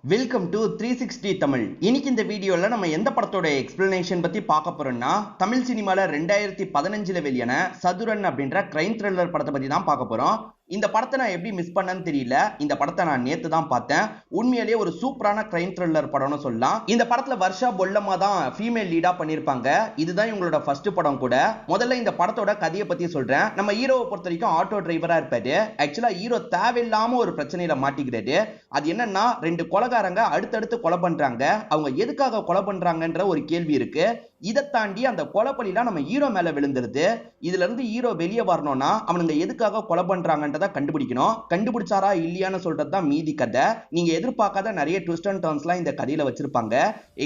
Welcome to 360 Tamil. இன்னைக்கு இந்த வீடியோல நம்ம எந்த படத்தோட எக்ஸ்பிளனேஷன் பத்தி பார்க்க போறோம்னா, தமிழ் சினிமால 2015ல வெளியான சதுரன் அப்படின்ற கிரைம் த்ரில்லர் படத்தை பத்தி தான் பார்க்க போறோம். இந்த படத்தை நான் எப்படி மிஸ் பண்ணேன்னு தெரியல. இந்த படத்தை நான் நேத்து தான் பார்த்தேன். உண்மையிலேயே ஒரு சூப்பரான கிரைம் த்ரில்லர் படம்னு சொல்லலாம். இந்த படத்துல வர்ஷா பொல்லம்மா தான் ஃபீமேல் லீடா பண்ணிருப்பாங்க. இதுதான் இவங்களோட ஃபர்ஸ்ட் படம் கூட. முதல்ல இந்த படத்தோட கதையை பத்தி சொல்றேன். நம்ம ஹீரோவை பொறுத்த வரைக்கும் ஆட்டோ டிரைவரா இருப்பாரு. ஆக்சுவலா ஹீரோ தேவையில்லாம ஒரு பிரச்சனையில மாட்டிக்கிறாரு. அது என்னன்னா, ரெண்டு கொலைகாரங்க அடுத்தடுத்து கொலை பண்றாங்க. அவங்க எதுக்காக கொலை பண்றாங்கன்ற ஒரு கேள்வி இருக்கு. இதை தாண்டி அந்த கொலைப்பலிலாம் நம்ம ஹீரோ மேல விழுந்துருது. இதுல இருந்து ஹீரோ வெளியே வரணும்னா அவனுங்க எதுக்காக கொலை பண்றாங்கன்றத கண்டுபிடிக்கணும். கண்டுபிடிச்சாரா இல்லையான்னு சொல்றதுதான் மீதி கதை. நீங்க எதிர்பார்க்காத நிறைய ட்விஸ்ட் அண்ட் டர்ன்ஸ்லாம் இந்த கதையில வச்சிருப்பாங்க.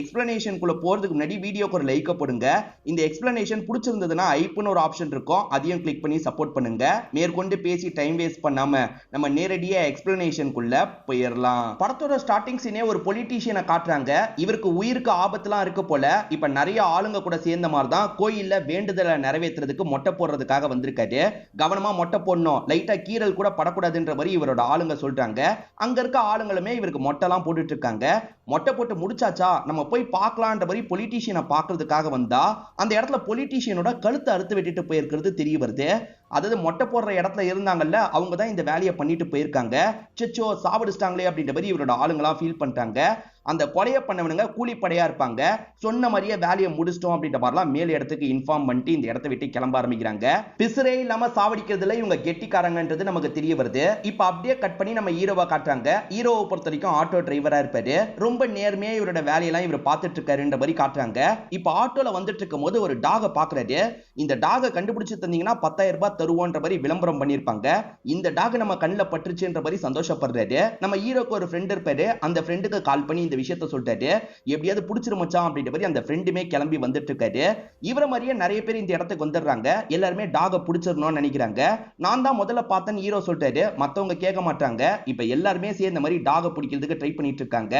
எக்ஸ்பிளனேஷனுக்குள்ள போறதுக்கு முன்னாடி வீடியோக்கு ஒரு லைக் போடுங்க. இந்த எக்ஸ்பிளனேஷன் பிடிச்சிருந்ததுன்னா ஐப்னு ஒரு ஆப்ஷன் இருக்கும், அதையும் கிளிக் பண்ணி சப்போர்ட் பண்ணுங்க. மேற்கொண்டு பேசி டைம் வேஸ்ட் பண்ணாம நம்ம நேரடியா எக்ஸ்பிளனேஷனுக்குள்ள போயிடலாம். படத்தோட ஸ்டார்டிங் சீனே ஒரு பொலிட்டீஷியனை காட்டுறாங்க. இவருக்கு உயிருக்கு ஆபத்துலாம் இருக்கு போல. இப்ப நிறைய ஆளுங்க கூட சேர்ந்த மாதிரி தான் கோயில்ல வேண்டுதலை நிறைவேற்றுறதுக்கு மொட்டை போடுறதுக்காக வந்திருக்காரு. கவனமா மொட்டை போடணும், லைட்டா கீரல் கூட படக்கூடாதுன்ற மாதிரி இவரோட ஆளுங்க சொல்றாங்க. அங்க இருக்க ஆளுங்களுமே இவருக்கு மொட்டைலாம் போட்டுட்டு இருக்காங்க. மொட்டை போட்டு முடிச்சாச்சா நம்ம போய் பார்க்கலான்ற மாதிரி பொலிட்டீஷியனை பார்க்கறதுக்காக வந்தா அந்த இடத்துல பொலிட்டீஷியனோட கழுத்தை அறுத்து வெட்டிட்டு போயிருக்கிறது தெரிய வருது. அதாவது மொட்டை போடுற இடத்துல இருந்தாங்கல்ல, அவங்க தான் இந்த வேலையை பண்ணிட்டு போயிருக்காங்க. சச்சோ சாவடிச்சிட்டாங்களே அப்படின்ற மாதிரி இவரோட ஆளுங்களாம் ஃபீல் பண்றாங்க. அந்த கொலையை பண்ணவனுங்க கூலிப்படையா இருப்பாங்க. சொன்ன மாதிரியே வேலையை முடிச்சிட்டோம் அப்படின்ற மாதிரிலாம் மேல் இடத்துக்கு இன்ஃபார்ம் பண்ணிட்டு இந்த இடத்தை விட்டு கிளம்ப ஆரம்பிக்கிறாங்க. பிசுரே இல்லாம சாவடிக்கிறதுல இவங்க கெட்டிக்காரங்கன்றது நமக்கு தெரிய வருது. இப்ப அப்படியே கட் பண்ணி நம்ம ஹீரோவா காட்டுறாங்க. ஹீரோவை பொறுத்த வரைக்கும் ஆட்டோ டிரைவரா இருப்பாரு. ரொம்ப நேர்மையா இவரோட வேலையெல்லாம் இவர் பார்த்துட்டு இருக்காருன்ற மாதிரி காட்டுறாங்க. இப்ப ஆட்டோல வந்துட்டு இருக்கும் போது ஒரு டாகை பாக்குறாரு. இந்த டாகை கண்டுபிடிச்சு தந்தீங்கன்னா 10,000 ரூபாய் தருவோன்ற மாதிரி விளம்பரம் பண்ணிருப்பாங்க. இந்த டாக் நம்ம கண்ணில் பட்டுருச்சுன்ற மாதிரி சந்தோஷப்படுறாரு. நம்ம ஹீரோக்கு ஒரு ஃப்ரெண்ட் இருப்பாரு. அந்த ஃப்ரெண்டுக்கு கால் பண்ணி இந்த விஷயத்தை சொல்லிட்டாரு. எப்படியாவது புடிச்சிரு மச்சான் அப்படின்ற மாதிரி அந்த ஃப்ரெண்டுமே கிளம்பி வந்துட்டு இருக்காரு. இவர மாதிரியே நிறைய பேர் இந்த இடத்துக்கு வந்துடுறாங்க. எல்லாருமே டாகை பிடிச்சிடணும்னு நினைக்கிறாங்க. நான் தான் முதல்ல பார்த்தேன்னு ஹீரோ சொல்லிட்டாரு. மத்தவங்க கேட்க மாட்டாங்க. இப்ப எல்லாருமே சேர்ந்த மாதிரி டாகை பிடிக்கிறதுக்கு ட்ரை பண்ணிட்டு இருக்காங்க.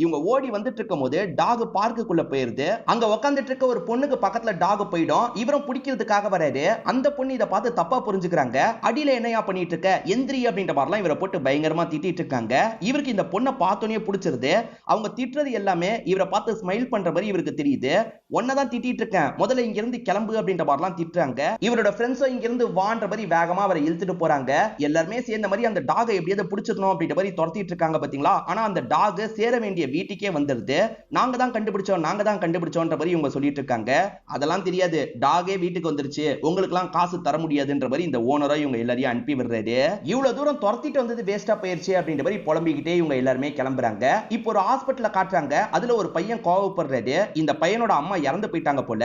இவங்க ஓடி வந்துட்டு இருக்கும் போது டாக் பார்க்குக்குள்ள போயிருது. அங்க உட்காந்துட்டு இருக்க ஒரு பொண்ணுக்கு பக்கத்துல டாக் போயிடும். இவரும் பிடிக்கிறதுக்காக வராரு. அந்த பொண்ணு இதை பார்த்து தப்பா புரிஞ்சுக்கிறாங்க. அடியில என்னையா பண்ணிட்டு இருக்க எந்திரி அப்படின்ற மாதிரிலாம் இவரை போட்டு பயங்கரமா திட்டிட்டு இருக்காங்க. இவருக்கு இந்த பொண்ணை பார்த்தோன்னே பிடிச்சிருது. அவங்க திட்டுறது எல்லாமே இவரை பார்த்து ஸ்மைல் பண்ற மாதிரி இவருக்கு தெரியுது. ஒன்னதான் திட்டிட்டு இருக்கேன், முதல்ல இங்க இருந்து கிளம்பு அப்படின்ற மாதிரிலாம் திட்டுறாங்க. இவரோட ஃப்ரெண்ட்ஸும் இங்க இருந்து வான்ற மாதிரி வேகமா அவரை இழுத்துட்டு போறாங்க. எல்லாருமே சேர்ந்த மாதிரி அந்த டாகை எப்படியாவது பிடிச்சிடணும் அப்படின்ற மாதிரி துரத்திட்டு இருக்காங்க பாத்தீங்களா. ஆனா அந்த டாக் சேர வேண்டிய வீட்டுக்கே வந்துருது. நாங்க தான் கண்டுபிடிச்சோன்ற மாதிரி இவங்க சொல்லிட்டு இருக்காங்க. அதெல்லாம் தெரியாது, டாகே வீட்டுக்கு வந்துருச்சு, உங்களுக்கு எல்லாம் காசு தர முடியாதுன்ற மாதிரி இந்த ஓனரா இவங்க எல்லாரையும் அனுப்பி விடுறாரு. இவ்வளவு தூரம் துரத்திட்டு வந்தது வேஸ்டா போயிருச்சு அப்படின்ற மாதிரி புலம்பிக்கிட்டே இவங்க எல்லாருமே கிளம்புறாங்க. இப்போ ஒரு ஹாஸ்பிட்டல்ல காட்டுறாங்க. அதுல ஒரு பையன் கோவப்படுறாரு. இந்த பையனோட அம்மா இறந்து போயிட்டாங்க போல.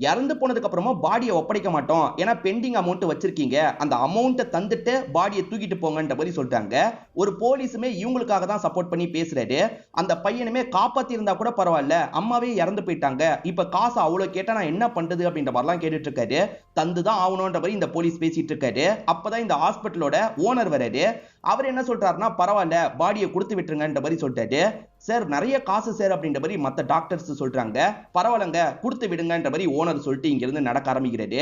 இறந்து போனதுக்கு அப்புறமா பாடியை ஒப்படைக்க மாட்டோம், ஏன்னா பெண்டிங் அமௌண்ட் வச்சிருக்கீங்க, அந்த அமௌண்ட்டை தந்துட்டு பாடியை தூக்கிட்டு போங்கன்ற மாதிரி சொல்றாங்க. ஒரு போலீஸுமே இவங்களுக்காக தான் சப்போர்ட் பண்ணி பேசுறாரு. அந்த பையனுமே காப்பாத்தி இருந்தா கூட பரவாயில்ல, அம்மாவே இறந்து போயிட்டாங்க, இப்ப காசு அவ்வளவு கேட்டா நான் என்ன பண்றது அப்படின்ற மாதிரிலாம் கேட்டுட்டு இருக்காரு. தந்துதான் ஆகணும்ன்ற மாதிரி இந்த போலீஸ் பேசிட்டு இருக்காரு. அப்பதான் இந்த ஹாஸ்பிட்டலோட ஓனர் வராரு. அவர் என்ன சொல்றாருன்னா, பரவாயில்ல பாடியை கொடுத்து விட்டுருங்கன்ற மாதிரி சொல்லிட்டாரு. சார் நிறைய காசு சார் அப்படின்ற மாதிரி மற்ற டாக்டர்ஸ் சொல்றாங்க. பரவாயில்லங்க கொடுத்து விடுங்கன்ற மாதிரி ஓனர் சொல்லிட்டு இங்க இருந்து நடக்க ஆரம்பிக்கிறாரு.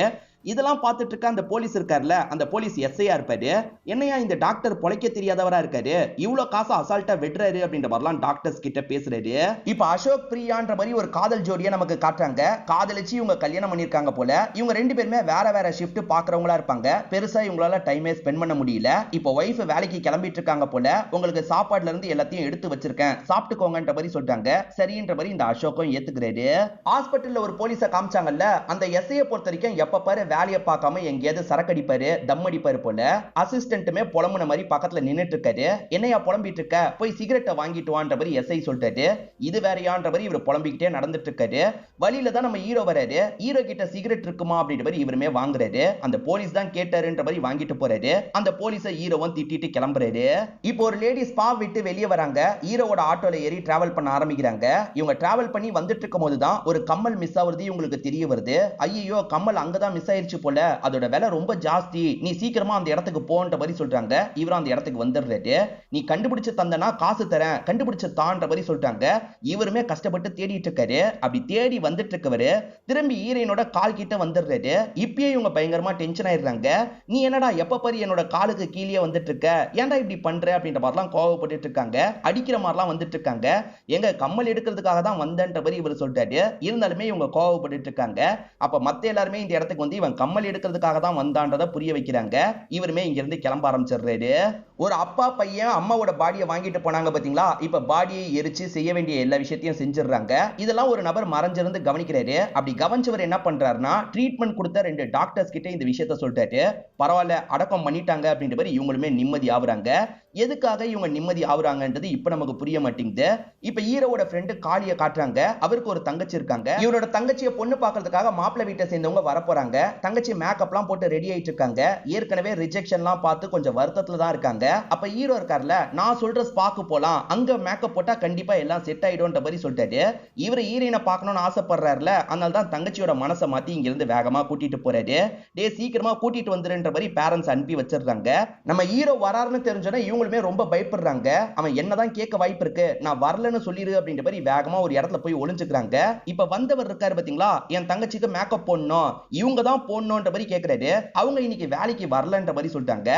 இதெல்லாம் பார்த்துட்டு இருக்க அந்த போலீஸ் இருக்காருல்ல, அந்த போலீஸ் எஸ்ஐயா இருப்பாரு. என்னையா இந்த டாக்டர் பொழைக்க தெரியாதவரா இருக்காரு, இவ்வளவு காசு அசால்ட்டா வெட்டுறாரு அப்படின்ற மாதிரிலாம் டாக்டர்ஸ் கிட்ட பேசுறாரு. இப்ப அசோக் பிரியான்ற மாதிரி ஒரு காதல் ஜோடியை நமக்கு காட்டுறாங்க. காதலிச்சு இவங்க கல்யாணம் பண்ணிருக்காங்க போல. இவங்க ரெண்டு பேருமே வேற வேற ஷிஃப்ட் பாக்குறவங்களா இருப்பாங்க. பெருசா இவங்களால டைமே ஸ்பெண்ட் பண்ண முடியல. இப்ப ஒய்ஃப் வேலைக்கு கிளம்பிட்டு இருக்காங்க போல. உங்களுக்கு சாப்பாடுல இருந்து எல்லாத்தையும் எடுத்து வச்சிருக்கேன், சாப்பிட்டுக்கோங்கன்ற மாதிரி சொல்றாங்க. சரின்ற மாதிரி இந்த அசோக்கும் ஏத்துக்கிறாரு. ஹாஸ்பிட்டல்ல ஒரு போலீஸை காமிச்சாங்கல்ல, அந்த எஸ்ஐயை பொறுத்த வரைக்கும் எப்ப பாரு வேலையை பார்க்காம எங்கேயாவது சரக்கடிப்பாரு, தம் அடிப்பாரு போல. அசிஸ்டன்ட்டுமே புலம்புன மாதிரி பக்கத்துல நின்னுட்டு இருக்காரு. என்னையா புலம்பிட்டு இருக்க, போய் சிகரெட்டை வாங்கிட்டு வான்ற மாதிரி எஸ்ஐ சொல்லிட்டாரு. இது வேறையான்ற மாதிரி இவர் புலம்பிக்கிட்டே நடந்துட்டு இருக்காரு. வழியில தான் நம்ம ஹீரோ வராரு. ஹீரோ கிட்ட சிகரெட் இருக்குமா அப்படின்ற மாதிரி இவருமே வாங்குறாரு. அந்த போலீஸ் தான் கேட்டாருன்ற மாதிரி வாங்கிட்டு போறாரு. அந்த போலீஸை ஹீரோவும் திட்டிட்டு கிளம்புறாரு. இப்போ ஒரு லேடி ஸ்பா விட்டு வெளியே வராங்க. ஹீரோவோட ஆட்டோல ஏறி டிராவல் பண்ண ஆரம்பிக்கிறாங்க. இவங்க டிராவல் பண்ணி வந்துட்டு இருக்கும் போதுதான் ஒரு கம்மல் மிஸ் ஆகுறது இவங்களுக்கு தெரிய வருது. ஐயோ கம்மல் அங்கதான் மிஸ் ஆயிருச்சு ஆயிடுச்சு போல, அதோட விலை ரொம்ப ஜாஸ்தி, நீ சீக்கிரமா அந்த இடத்துக்கு போன்ற மாதிரி சொல்றாங்க. இவரும் அந்த இடத்துக்கு வந்துடுறாரு. நீ கண்டுபிடிச்சு தந்தனா காசு தரேன், கண்டுபிடிச்சு தான்ற மாதிரி சொல்றாங்க. இவருமே கஷ்டப்பட்டு தேடிட்டு இருக்காரு. அப்படி தேடி வந்துட்டு இருக்கவரு திரும்பி ஈரனோட கால் கிட்ட வந்துடுறாரு. இப்பயே இவங்க பயங்கரமா டென்ஷன் ஆயிடுறாங்க. நீ என்னடா எப்ப பாரு என்னோட காலுக்கு கீழே வந்துட்டு இருக்க, ஏன்டா இப்படி பண்ற அப்படின்ற மாதிரிலாம் கோவப்பட்டு இருக்காங்க. அடிக்கிற மாதிரிலாம் வந்துட்டு இருக்காங்க. எங்க கம்மல் எடுக்கிறதுக்காக தான் வந்தன்ற மாதிரி இவர் சொல்றாரு. இருந்தாலுமே இவங்க கோவப்பட்டு இருக்காங்க. அப்ப மத்த எல்லாருமே இந்த இடத்துக்கு வந்து இவன் கம்மல் எடுக்கிறதுக்காக தான் வந்தான்றத புரிய வைக்கிறாங்க. இவருமே இங்க இருந்து கிளம்ப ஆரம்பிச்சிடுறாரு. ஒரு அப்பா பையன் அம்மாவோட பாடியை வாங்கிட்டு போனாங்க பாத்தீங்களா, இப்ப பாடியை எரிச்சு செய்ய வேண்டிய எல்லா விஷயத்தையும் செஞ்சிடறாங்க. இதெல்லாம் ஒரு நபர் மறைஞ்சிருந்து கவனிக்கிறாரு. அப்படி கவனிச்சவர் என்ன பண்றாருன்னா, ட்ரீட்மெண்ட் கொடுத்த 2 டாக்டர்ஸ் கிட்ட இந்த விஷயத்த சொல்றாரு. பரவாயில்ல, அடக்கம் பண்ணிட்டாங்க அப்படின்ற மாதிரி இவங்களுமே நிம்மதி ஆகுறாங்க. எதுக்காக இவங்க நிம்மதி ஆகுறாங்கன்றது இப்ப நமக்கு புரிய மாட்டேங்குது. இப்ப ஹீரோவோட ஃப்ரெண்ட் காளிய காட்டுறாங்க. அவருக்கு ஒரு தங்கச்சி இருக்காங்க. இவரோட தங்கச்சியை பொண்ணு பார்க்கிறதுக்காக மாப்பிள்ளை வீட்டை சேர்ந்தவங்க வர போறாங்க. தங்கச்சி மேக்கப்லாம் போட்டு ரெடி ஆயிட்டு இருக்காங்க. ஏற்கனவே ரிஜெக்ஷன்லாம் பார்த்து கொஞ்சம் வருத்தத்துல தான் இருக்காங்க. அப்ப ஹீரோ இருக்கார்ல, நான் சொல்ற ஸ்பாக்கு போலாம், அங்க மேக்கப் போட்டா கண்டிப்பா எல்லாம் செட் ஆயிடும்ன்ற மாதிரி சொல்லிட்டாரு. இவரு ஹீரோயினை பார்க்கணும்னு ஆசைப்படுறாருல, அதனால தான் தங்கச்சியோட மனசை மாத்தி இங்க இருந்து வேகமா கூட்டிட்டு போறாரு. டே சீக்கிரமா கூட்டிட்டு வந்துருன்ற மாதிரி பேரண்ட்ஸ் அனுப்பி வச்சிடுறாங்க. நம்ம ஹீரோ வராருன்னு தெரிஞ்சோன்னா இவங்களுமே ரொம்ப பயப்படுறாங்க. அவன் என்னதான் கேட்க வாய்ப்பு இருக்கு, நான் வரலன்னு சொல்லிரு அப்படின்ற மாதிரி வேகமா ஒரு இடத்துல போய் ஒளிஞ்சுக்கிறாங்க. இப்ப வந்தவர் இருக்காரு பாத்தீங்களா, என் தங்கச்சிக்கு மேக்கப் போடணும், இவங்க தான் போடணும்ன்ற மாதிரி கேட்கிறாரு. அவங்க இன்னைக்கு வேலைக்கு வரலன்ற மாதிரி சொல்லிட்டாங்க.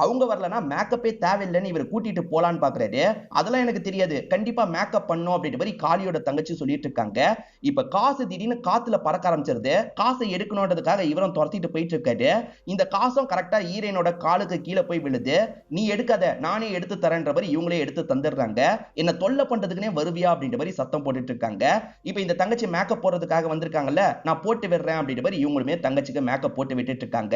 அவங்க வரலனா மேக்கப்பே தேவையில்லைன்னு இவர் கூட்டிட்டு போலான்னு பாக்குறாரு. அதெல்லாம் எனக்கு தெரியாது, கண்டிப்பா மேக்கப் பண்ணும் அப்படின்ற மாதிரி காளியோட தங்கச்சி சொல்லிட்டு இருக்காங்க. இப்ப காசு திடீர்னு காத்துல பறக்க ஆரம்பிச்சிருது. காசை எடுக்கணும்ன்றதுக்காக இவரும் துரத்திட்டு போயிட்டு இருக்காரு. இந்த காசும் கரெக்டா ஈரனோட காலுக்கு கீழே போய் விழுது. நீ எடுக்காத, நானே எடுத்து தரேன்ற மாதிரி இவங்களே எடுத்து தந்துடுறாங்க. என்ன தொல்லை பண்றதுக்குனே வருவியா அப்படின்ற மாதிரி சத்தம் போட்டுட்டு இருக்காங்க. இப்ப இந்த தங்கச்சி மேக்கப் போடுறதுக்காக வந்திருக்காங்கல்ல, நான் போட்டு விடுறேன் அப்படின்ற மாதிரி இவங்களுமே தங்கச்சிக்கு மேக்கப் போட்டு விட்டுட்டு இருக்காங்க.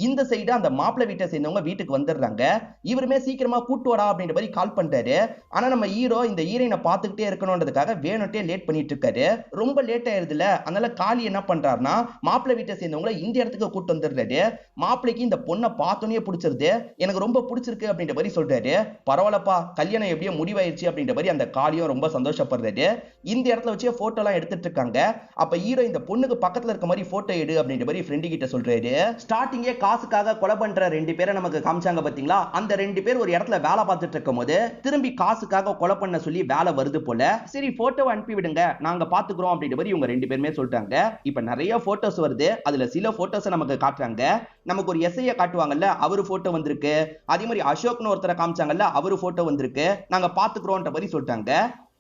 இந்த சைடு அந்த மாப்பிள்ளை வீட்டை சேர்ந்தவங்க வீட்டுக்கு வந்துடுறாங்க. இவருமே சீக்கிரமா கூட்டு வாடா அப்படின்ற மாதிரி கால் பண்றாரு. ஆனா நம்ம ஹீரோ இந்த ஹீரோயினை பார்த்துக்கிட்டே இருக்கணும்ன்றதுக்காக வேணுட்டே லேட் பண்ணிட்டு இருக்காரு. ரொம்ப லேட் ஆயிருதுல, அதனால காளி என்ன பண்றாருன்னா மாப்பிள்ளை வீட்டை சேர்ந்தவங்கள இந்த இடத்துக்கு கூட்டு வந்துடுறாரு. மாப்பிள்ளைக்கு இந்த பொண்ணை பார்த்தோன்னே பிடிச்சிருது. எனக்கு ரொம்ப பிடிச்சிருக்கு அப்படின்ற மாதிரி சொல்றாரு. பரவாயில்லப்பா, கல்யாணம் எப்படியோ முடிவாயிருச்சு அப்படின்ற மாதிரி அந்த காளியும் ரொம்ப சந்தோஷப்படுறாரு. இந்த இடத்துல வச்சு போட்டோ எல்லாம் எடுத்துட்டு இருக்காங்க. அப்ப ஹீரோ இந்த பொண்ணுக்கு பக்கத்துல இருக்க மாதிரி போட்டோ எடு அப்படின்ற மாதிரி ஃப்ரெண்டு கிட்ட சொல்றாரு. ஸ்டார்டிங்கே காசுக்காக கொலை பண்ற 2 பேரை நமக்கு காமிச்சாங்க பாத்தீங்களா, அந்த 2 பேர் ஒரு இடத்துல வேலை பார்த்துட்டு இருக்கும்போது திரும்பி காசுக்காக கொலை பண்ண சொல்லி வேலை வருது போல. சரி போட்டோவை அனுப்பி விடுங்க, நாங்க பாத்துக்கிறோம் அப்படின்ற மாதிரி இவங்க 2 பேருமே சொல்லிட்டாங்க. இப்ப நிறைய போட்டோஸ் வருது. அதுல சில போட்டோஸ் நமக்கு காட்டுறாங்க. நமக்கு ஒரு எஸ்ஐய காட்டுவாங்கல்ல, அவரு போட்டோ வந்திருக்கு. அதே மாதிரி அசோக்னு ஒருத்தரை காமிச்சாங்கல்ல, அவரு போட்டோ வந்திருக்கு. நாங்க பாத்துக்கிறோம்ன்ற மாதிரி சொல்லிட்டாங்க.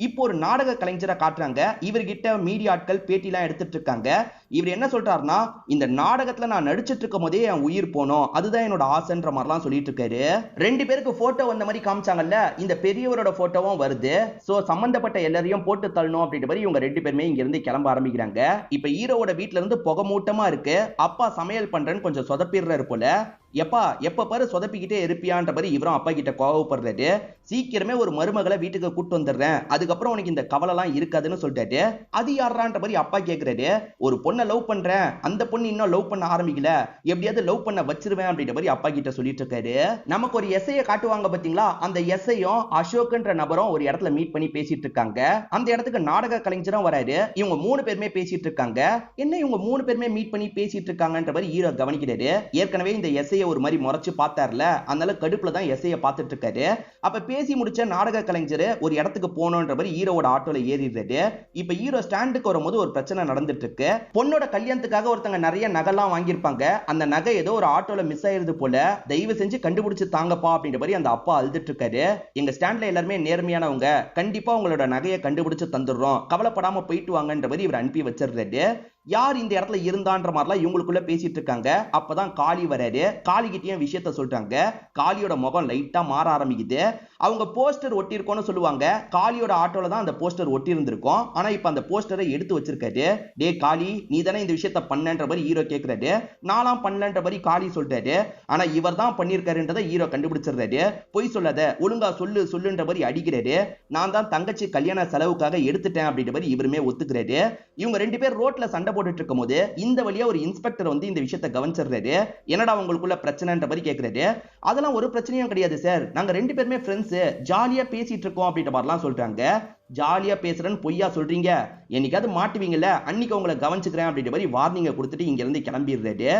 இப்போ ஒரு நாடக கலைஞரை காட்டுறாங்க. இவர்கிட்ட மீடியா ஆட்கள் பேட்டிலாம் எடுத்துட்டு இருக்காங்க. இவர் என்ன சொல்றாருன்னா, இந்த நாடகத்துல நான் நடிச்சிட்டு இருக்கும் போதே என் உயிர் போனோம், அதுதான் என்னோட ஆசைன்ற மாதிரிலாம் சொல்லிட்டு இருக்காரு. 2 பேருக்கு போட்டோ வந்த மாதிரி காமிச்சாங்கல்ல, இந்த பெரியவரோட போட்டோவும் வருது. சோ சம்பந்தப்பட்ட எல்லாரையும் போட்டு தள்ளணும் அப்படின்ற மாதிரி இவங்க 2 பேருமே இங்க இருந்து கிளம்ப ஆரம்பிக்கிறாங்க. இப்ப ஹீரோவோட வீட்டுல இருந்து புகை மூட்டமா இருக்கு. அப்பா சமையல் பண்றேன்னு கொஞ்சம் சொதப்பிடுறாரு போல. எப்பா எப்ப பாரு சொதப்பிக்கிட்டே இருப்பியான்ற மாதிரி இவரும் அப்பா கிட்ட கோவப்படுறாரு. சீக்கிரமே ஒரு மருமகளை வீட்டுக்கு கூட்டு வந்துடுறேன், அதுக்கப்புறம் உனக்கு இந்த கவலை எல்லாம் இருக்காதுன்னு சொல்லிட்டாரு. அது யாரான்ற மாதிரி அப்பா கேக்குறாரு. ஒரு பொண்ணை லவ் பண்றேன், அந்த பொண்ணு இன்னும் லவ் பண்ண ஆரம்பிக்கல, எப்படியாவது லவ் பண்ண வச்சிருவேன் அப்படின்ற மாதிரி அப்பா கிட்ட சொல்லிட்டு இருக்காரு. நமக்கு ஒரு எஸ்ஐய காட்டுவாங்க பாத்தீங்களா, அந்த எஸ்ஐயும் அசோக்ன்ற நபரும் ஒரு இடத்துல மீட் பண்ணி பேசிட்டு இருக்காங்க. அந்த இடத்துக்கு நாடக கலைஞரும் வராரு. இவங்க 3 பேருமே பேசிட்டு இருக்காங்க. என்ன இவங்க 3 பேருமே மீட் பண்ணி பேசிட்டு இருக்காங்கன்ற மாதிரி ஹீரோ கவனிக்கிறாரு. ஏற்கனவே இந்த எஸ்ஐ ஒரு மாதிரி முறைச்சு பார்த்தார்ல, அதனால கடுப்புல தான் எஸ்ஐய பார்த்துட்டு இருக்காரு. அப்ப பேசி முடிச்ச நாடக கலைஞர் ஒரு இடத்துக்கு போகணும்ன்ற மாதிரி ஹீரோவோட ஆட்டோல ஏறிடுறாரு. இப்ப ஹீரோ ஸ்டாண்டுக்கு வரும்போது ஒரு பிரச்சனை நடந்துட்டு இருக்கு. பொண்ணோட கல்யாணத்துக்காக ஒருத்தங்க நிறைய நகைலாம் வாங்கியிருப்பாங்க. அந்த நகை ஏதோ ஒரு ஆட்டோல மிஸ் ஆயிருது போல, தயவு செஞ்சு கண்டுபிடிச்சு தாங்கப்பா அப்படின்ற மாதிரி அந்த அப்பா அழுதுட்டு இருக்காரு. எங்க ஸ்டாண்ட்ல எல்லாருமே நேர்மையானவங்க, கண்டிப்பா உங்களோட நகையை கண்டுபிடிச்சு தந்துடுறோம், கவலைப்படாம போயிட்டு வாங்கன்ற மாதிரி இவர் அனுப்பி வச்சிடுறாரு. யார் இந்த இடத்துல இருந்தான்ற மாதிரிலாம் இவங்களுக்குள்ள பேசிட்டு இருக்காங்க. அப்பதான் காளி வராரு. காளி கிட்டயும் விஷயத்த சொல்றாங்க. காளியோட முகம் லைட்டா மாற ஆரம்பிக்குது. அவங்க போஸ்டர் ஒட்டி இருக்கோம்னு சொல்லுவாங்க. காளியோட ஆட்டோல தான் அந்த போஸ்டர் ஒட்டி இருந்திருக்கும். ஆனா இப்ப அந்த போஸ்டரை எடுத்து வச்சிருக்காரு. டே காளி, நீ தானே இந்த விஷயத்த பண்ணன்ற மாதிரி ஹீரோ கேக்குறாரு. நாலாம் பண்ணலன்ற மாதிரி காளி சொல்றாரு. ஆனா இவர் தான் பண்ணிருக்காருன்றதை ஹீரோ கண்டுபிடிச்சிடுறாரு. பொய் சொல்லாத, ஒழுங்கா சொல்லு சொல்லுன்ற மாதிரி அடிக்கிறாரு. நான் தான் தங்கச்சி கல்யாண செலவுக்காக எடுத்துட்டேன் அப்படின்ற மாதிரி இவருமே ஒத்துக்கிறாரு. இவங்க 2 பேர் ரோட்ல சண்டை போட்டுட்டு இருக்கும்போது இந்த வழியா ஒரு இன்ஸ்பெக்டர் வந்து இந்த விஷயத்தை கவனிச்சிடுறாரு. என்னடா உங்களுக்குள்ள பிரச்சனைன்ற மாதிரி கேக்குறாரு. அதெல்லாம் ஒரு பிரச்சனையும் கிடையாது சார், நாங்க 2 பேருமே ஃப்ரெண்ட்ஸ், ஜாலியா பேசிட்டு இருக்கோம் அப்படின்ற மாதிரிலாம் சொல்றாங்க. ஜாலியா பேசுறேன்னு பொய்யா சொல்றீங்க, என்னைக்காவது மாட்டுவீங்கல்ல, அன்னைக்கு உங்களை கவனிச்சுக்கிறேன் அப்படின்ற மாதிரி வார்னிங்கை கொடுத்துட்டு இங்க இருந்து கிளம்பிடுறாரு.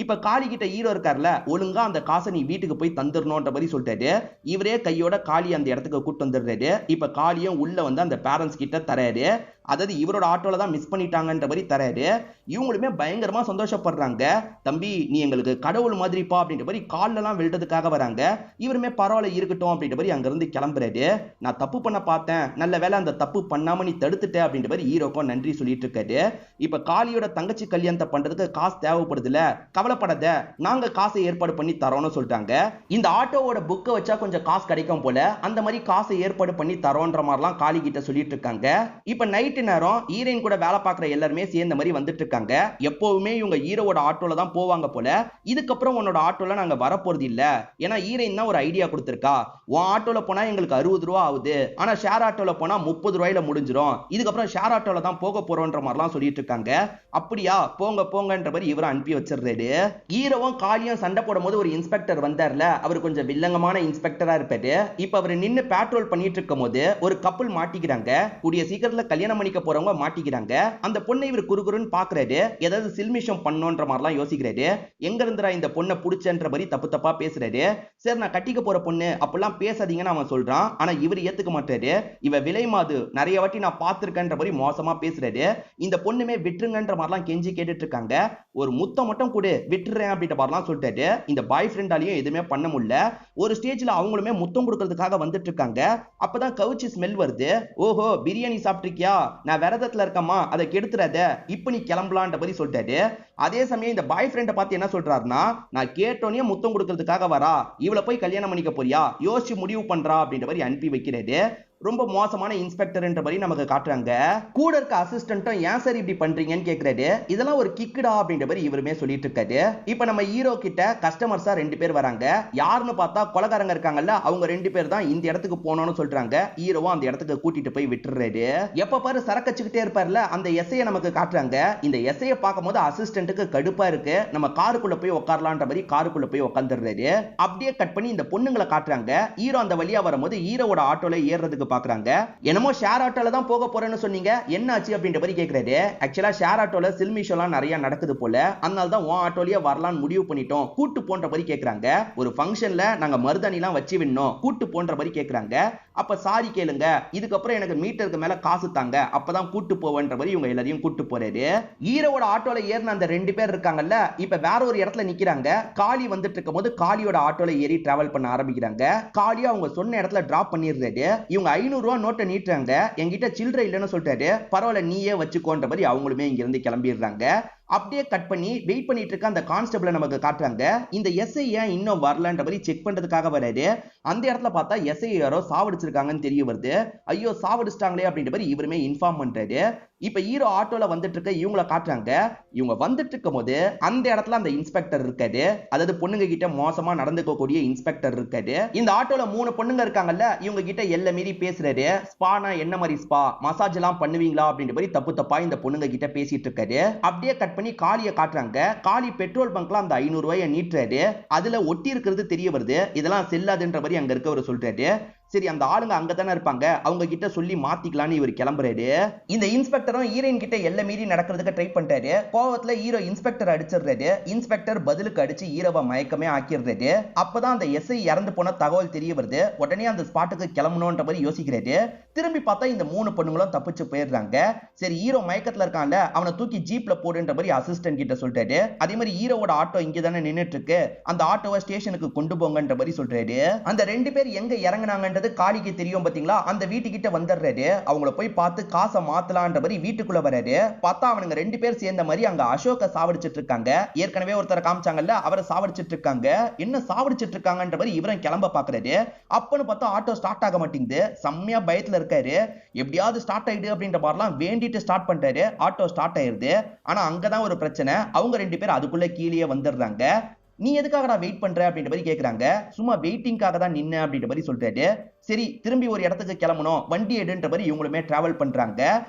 இப்ப காளி கிட்ட ஹீரோ இருக்காருல, ஒழுங்கா அந்த காசை நீ வீட்டுக்கு போய் தந்துடணும்ன்ற மாதிரி சொல்லிட்டாரு. இவரே கையோட காளி அந்த இடத்துக்கு கூட்டு வந்துடுறாரு. இப்ப காளியும் உள்ள வந்து அந்த பேரண்ட்ஸ் கிட்ட தராரு. அதாவது இவரோட ஆட்டோல தான் மிஸ் பண்ணிட்டாங்கன்ற மாதிரி தராரு. இவங்களுமே பயங்கரமா சந்தோஷப்படுறாங்க. தம்பி நீ எங்களுக்கு கடவுள் மாதிரிப்பா அப்படின்ற மாதிரி கால்ல எல்லாம் விழுறதுக்காக வராங்க. இவருமே பரவாயில்ல இருக்கட்டும் அப்படின்ற மாதிரி அங்க இருந்து கிளம்புறாரு. நான் தப்பு பண்ண பார்த்தேன், நல்ல வேலை அந்த தப்பு பண்ணாம நீ தடுத்துட்ட அப்படின்ற மாதிரி ஹீரோக்கும் நன்றி சொல்லிட்டு இருக்காரு. இப்ப காளியோட தங்கச்சி கல்யாணத்தை பண்றதுக்கு காசு தேவைப்படுதுல, கவலைப்படாத, நாங்க காசை ஏற்பாடு பண்ணி தரோம்னு சொல்லிட்டாங்க. இந்த ஆட்டோவோட புக்கை வச்சா கொஞ்சம் காசு கிடைக்கும் போல, அந்த மாதிரி காசை ஏற்பாடு பண்ணி தரோன்ற மாதிரிலாம் காளி கிட்ட சொல்லிட்டு இருக்காங்க. இப்ப நைட் நேரம் ஹீரோயின் கூட வேலை பார்க்குற எல்லாருமே சேர்ந்த மாதிரி வந்துட்டு இருக்காங்க. எப்பவுமே இவங்க ஹீரோவோட ஆட்டோல தான் போவாங்க போல. இதுக்கப்புறம் உன்னோட ஆட்டோல நாங்க வரப்போறது இல்ல, ஏன்னா ஹீரோயின் தான் ஒரு ஐடியா கொடுத்திருக்கா. உன் ஆட்டோல போனா எங்களுக்கு 60 ரூபா ஆகுது, ஆனா ஷேர் ஆட்டோல போனா 30 ரூபாயில முடிஞ்சிரும், இதுக்கப்புறம் ஷேர் ஆட்டோல தான் போக போறோன்ற மாதிரிலாம் சொல்லிட்டு இருக்காங்க. அப்படியா, போங்க போங்கன்ற மாதிரி இவரை அனுப்பி வச்சிடுறாரு. ஹீரோவும் காளியும் சண்டை போடும் போது ஒரு இன்ஸ்பெக்டர் வந்தார்ல, அவர் கொஞ்சம் வில்லங்கமான இன்ஸ்பெக்டரா இருப்பாரு. இப்ப அவர் நின்னு பேட்ரோல் பண்ணிட்டு இருக்கும் போது ஒரு கப்பல் மாட்டிக்கிறாங்க. கூடிய சீக்கிரத்துல கல்யாணம் பண்ணிக்க போறவங்க மாட்டிக்கிறாங்க. அந்த பொண்ணை இவர் குறுகுறுன்னு பாக்குறாரு. ஏதாவது சில்மிஷம் பண்ணோன்ற மாதிரிலாம் யோசிக்கிறாரு. எங்க இருந்துடா இந்த பொண்ணை புடிச்சன்ற மாதிரி தப்பு தப்பா பேசுறாரு. சரி நான் கட்டிக்க போற பொண்ணு அப்பெல்லாம் பேசாதீங்கன்னு அவன் சொல்றான். ஆனா இவர் ஏத்துக்க மாட்டாரு. இவ விலை மாது, நிறைய வாட்டி நான் பார்த்திருக்கேன்ற மாதிரி மோசமா பேசுறாரு. இந்த பொண்ணுமே விட்டுருங்கன்ற மாதிரிலாம் கெஞ்சி கேட்டுட்டு இருக்காங்க. ஒரு முத்தம் மட்டும் கூட விட்டுறேன் அப்படின்ற மாதிரிலாம் சொல்லிட்டாரு. இந்த பாய் ஃப்ரெண்டாலையும் எதுவுமே பண்ண முடியல. ஒரு ஸ்டேஜ்ல அவங்களுமே முத்தம் கொடுக்கறதுக்காக வந்துட்டு இருக்காங்க. அப்பதான் கவுச்சி ஸ்மெல் வருது. ஓஹோ பிரியாணி சாப்பிட்டிருக்கியா, நான் விரதத்துல இருக்கமா, அதை கெடுத்துறாத, இப்ப நீ கிளம்பலான்ற மாதிரி சொல்லிட்டாரு. அதே சமயம் இந்த பாய் ஃப்ரெண்டை பார்த்து என்ன சொல்றாருன்னா, நான் கேட்டோனே முத்தம் கொடுக்கறதுக்காக வரா, இவளை போய் கல்யாணம் பண்ணிக்க போறியா, யோசிச்சு முடிவு பண்றா அப்படின்ற மாதிரி அனுப்பி வைக்கிறாரு. ரொம்ப மோசமான இன்ஸ்பெக்டர்ன்ற மாதிரி நமக்கு காட்டுறாங்க. கூட இருக்க அசிஸ்டன்ட்டும் ஏன் சார் இப்படி பண்றீங்கன்னு கேக்குறாரு. இதெல்லாம் ஒரு கிக்குடா அப்படின்ற மாதிரி இவருமே சொல்லிட்டு இருக்காரு. இப்ப நம்ம ஹீரோ கிட்ட கஸ்டமர்ஸா 2 பேர் வராங்க. யாருன்னு பார்த்தா கொலகாரங்க இருக்காங்கல்ல, அவங்க 2 பேர் தான் இந்த இடத்துக்கு போனோம்னு சொல்றாங்க. ஹீரோவும் அந்த இடத்துக்கு கூட்டிட்டு போய் விட்டுறாரு. எப்ப பாரு சரக்கச்சுக்கிட்டே இருப்பார்ல, அந்த எஸ்ஐயை நமக்கு காட்டுறாங்க. இந்த எஸ்ஐயை பார்க்கும்போது அசிஸ்டன்ட்டுக்கு கடுப்பா இருக்கு. நம்ம காருக்குள்ள போய் உட்காரலான்ற மாதிரி காருக்குள்ள போய் உட்காந்துடுறாரு. அப்படியே கட் பண்ணி இந்த பொண்ணுங்களை காட்டுறாங்க. ஹீரோ அந்த வழியா வரும்போது ஹீரோவோட ஆட்டோல ஏறதுக்கு பாக்குறாங்க. என்னமோ ஷேர் ஆட்டோல தான் போக போறேன்னு சொன்னீங்க, என்ன ஆச்சு அப்படின்ற மாதிரி கேக்குறாரு. ஆக்சுவலா ஷேர் ஆட்டோல சில்மிஷம்லாம் நிறைய நடக்குது போல, அதனால தான் உன் ஆட்டோலயே வரலாம்னு முடிவு பண்ணிட்டோம், கூட்டு போன்ற மாதிரி கேக்குறாங்க. ஒரு ஃபங்க்ஷன்ல நாங்க மருதாணிலாம் வச்சு விண்ணோம், கூட்டு போன்ற மாதிரி கேக்குறாங்க. அப்ப சாரி கேளுங்க, இதுக்கப்புறம் எனக்கு மீட்டருக்கு மேல காசு தாங்க, அப்பதான் கூட்டு போவேன்ற மாதிரி இவங்க எல்லாரையும் கூட்டு போறாரு. ஹீரோவோட ஆட்டோல ஏறின அந்த 2 பேர் இருக்காங்கல்ல, இப்ப வேற ஒரு இடத்துல நிக்கிறாங்க. காளி வந்துட்டு இருக்கும் போது காளியோட ஆட்டோல ஏறி டிராவல் பண்ண ஆரம்பிக்கிறாங்க. காளியா அவங்க சொன்ன இடத்துல டிராப் பண்ணிடுறாரு. இவங்க 500 ரூபாய் நோட்டை நீட்டுறாங்க. என்கிட்ட சில்லறை இல்லைன்னு சொல்லிட்டாரு. பரவாயில்ல நீயே வச்சுக்கோன்ற மாதிரி அவங்களுமே இங்க இருந்து கிளம்பிடுறாங்க. அப்படியே கட் பண்ணி வெயிட் பண்ணிட்டு இருக்க அந்த கான்ஸ்டபிளை நமக்கு காட்டுறாங்க. இந்த எஸ்ஐ ஏன் இன்னும் வரலன்ற மாதிரி செக் பண்றதுக்காக வராரு. அந்த இடத்துல பார்த்தா எஸ்ஐ யாரோ சாவடிச்சிருக்காங்கன்னு தெரிய வருது. ஐயோ சாவடிச்சிட்டாங்களே அப்படின்ற மாதிரி இவருமே இன்ஃபார்ம் பண்றாரு. இப்ப ஹீரோ ஆட்டோல வந்துட்டு இருக்க இவங்கள காட்டுறாங்க. இவங்க வந்துட்டு இருக்கும் போது அந்த இடத்துல அந்த இன்ஸ்பெக்டர் இருக்காரு. அதாவது பொண்ணுங்க கிட்ட மோசமா நடந்துக்கக்கூடிய இன்ஸ்பெக்டர் இருக்காரு. இந்த ஆட்டோல 3 பொண்ணுங்க இருக்காங்கல்ல, இவங்க கிட்ட எல்லை மீறி பேசுறாரு. ஸ்பானா என்ன மாதிரி ஸ்பா, மசாஜ் எல்லாம் பண்ணுவீங்களா அப்படின்ற மாதிரி தப்பு தப்பா இந்த பொண்ணுங்க கிட்ட பேசிட்டு இருக்காரு. அப்படியே கட் பண்ணி காளியை காட்டுறாங்க. காளி பெட்ரோல் பங்க்ல அந்த 500 ரூபாயை நீட்டுறாரு. அதுல ஒட்டி இருக்கிறது தெரிய வருது. இதெல்லாம் செல்லாதுன்ற மாதிரி அங்க இருக்கவர் சொல்றாரு. சரி அந்த ஆளுங்க அங்கதானே இருப்பாங்க, அவங்க கிட்ட சொல்லி மாத்திக்கலாம்னு இவர் கிளம்புறாரு. இந்த இன்ஸ்பெக்டரும் ஹீரோயின் கிட்ட எல்லை மீறி நடக்கிறதுக்கு ட்ரை பண்றாரு. கோவத்துல ஹீரோ இன்ஸ்பெக்டர் அடிச்சிடுறாரு. இன்ஸ்பெக்டர் பதிலுக்கு அடிச்சு ஹீரோவை மயக்கமே ஆக்கிடுறாரு. அப்பதான் அந்த எஸ்ஐ இறந்து போன தகவல் தெரிய வருது. உடனே அந்த ஸ்பாட்டுக்கு கிளம்பணும்ன்ற மாதிரி யோசிக்கிறாரு. திரும்பி பார்த்தா இந்த 3 பொண்ணுங்களும் தப்பிச்சு போயிடுறாங்க. சரி ஹீரோ மயக்கத்துல இருக்கான்ல, அவனை தூக்கி ஜீப்ல போடுன்ற மாதிரி அசிஸ்டன்ட் கிட்ட சொல்றாரு. அதே மாதிரி ஹீரோவோட ஆட்டோ இங்க தானே நின்னுட்டு இருக்கு, அந்த ஆட்டோவை ஸ்டேஷனுக்கு கொண்டு போங்கன்ற மாதிரி சொல்றாரு. அந்த 2 பேர் எங்க இறங்குனாங்க காளிக்கு தெரியும் பாத்தீங்களா, அந்த வீட்டுக்கிட்ட வந்துடுறாரு. அவங்கள போய் பார்த்து காசை மாத்தலான்ற மாதிரி வீட்டுக்குள்ள வராரு. பார்த்தா அவனுங்க 2 பேர் சேர்ந்த மாதிரி அங்க அசோக சாவடிச்சிட்டு இருக்காங்க. ஏற்கனவே ஒருத்தரை காமிச்சாங்கல்ல, அவரை சாவடிச்சிட்டு இருக்காங்க. என்ன சாவடிச்சிட்டு இருக்காங்கன்ற மாதிரி இவரும் கிளம்ப பாக்குறாரு. அப்பன்னு பார்த்தா ஆட்டோ ஸ்டார்ட் ஆக மாட்டேங்குது. செம்மையா பயத்துல இருக்காரு. எப்படியாவது ஸ்டார்ட் ஆயிடு அப்படின்ற மாதிரிலாம் வேண்டிட்டு ஸ்டார்ட் பண்றாரு. ஆட்டோ ஸ்டார்ட் ஆயிருது. ஆனா அங்கதான் ஒரு பிரச்சனை. அவங்க 2 பேர் அதுக்குள்ள கீழே வந்துடுறாங்க. நீ எதுக்காக நான் வெயிட் பண்ற அப்படின்ற மாதிரி கேக்குறாங்க. சும்மா வெயிட்டிங்காக தான் நின்ன அப்படின்ற மாதிரி சொல்றாரு. சரி திரும்பி ஒரு இடத்துக்கு கிளம்பணும், வண்டி எடுன்ற மாதிரி இவங்களுமே டிராவல் பண்றாங்க.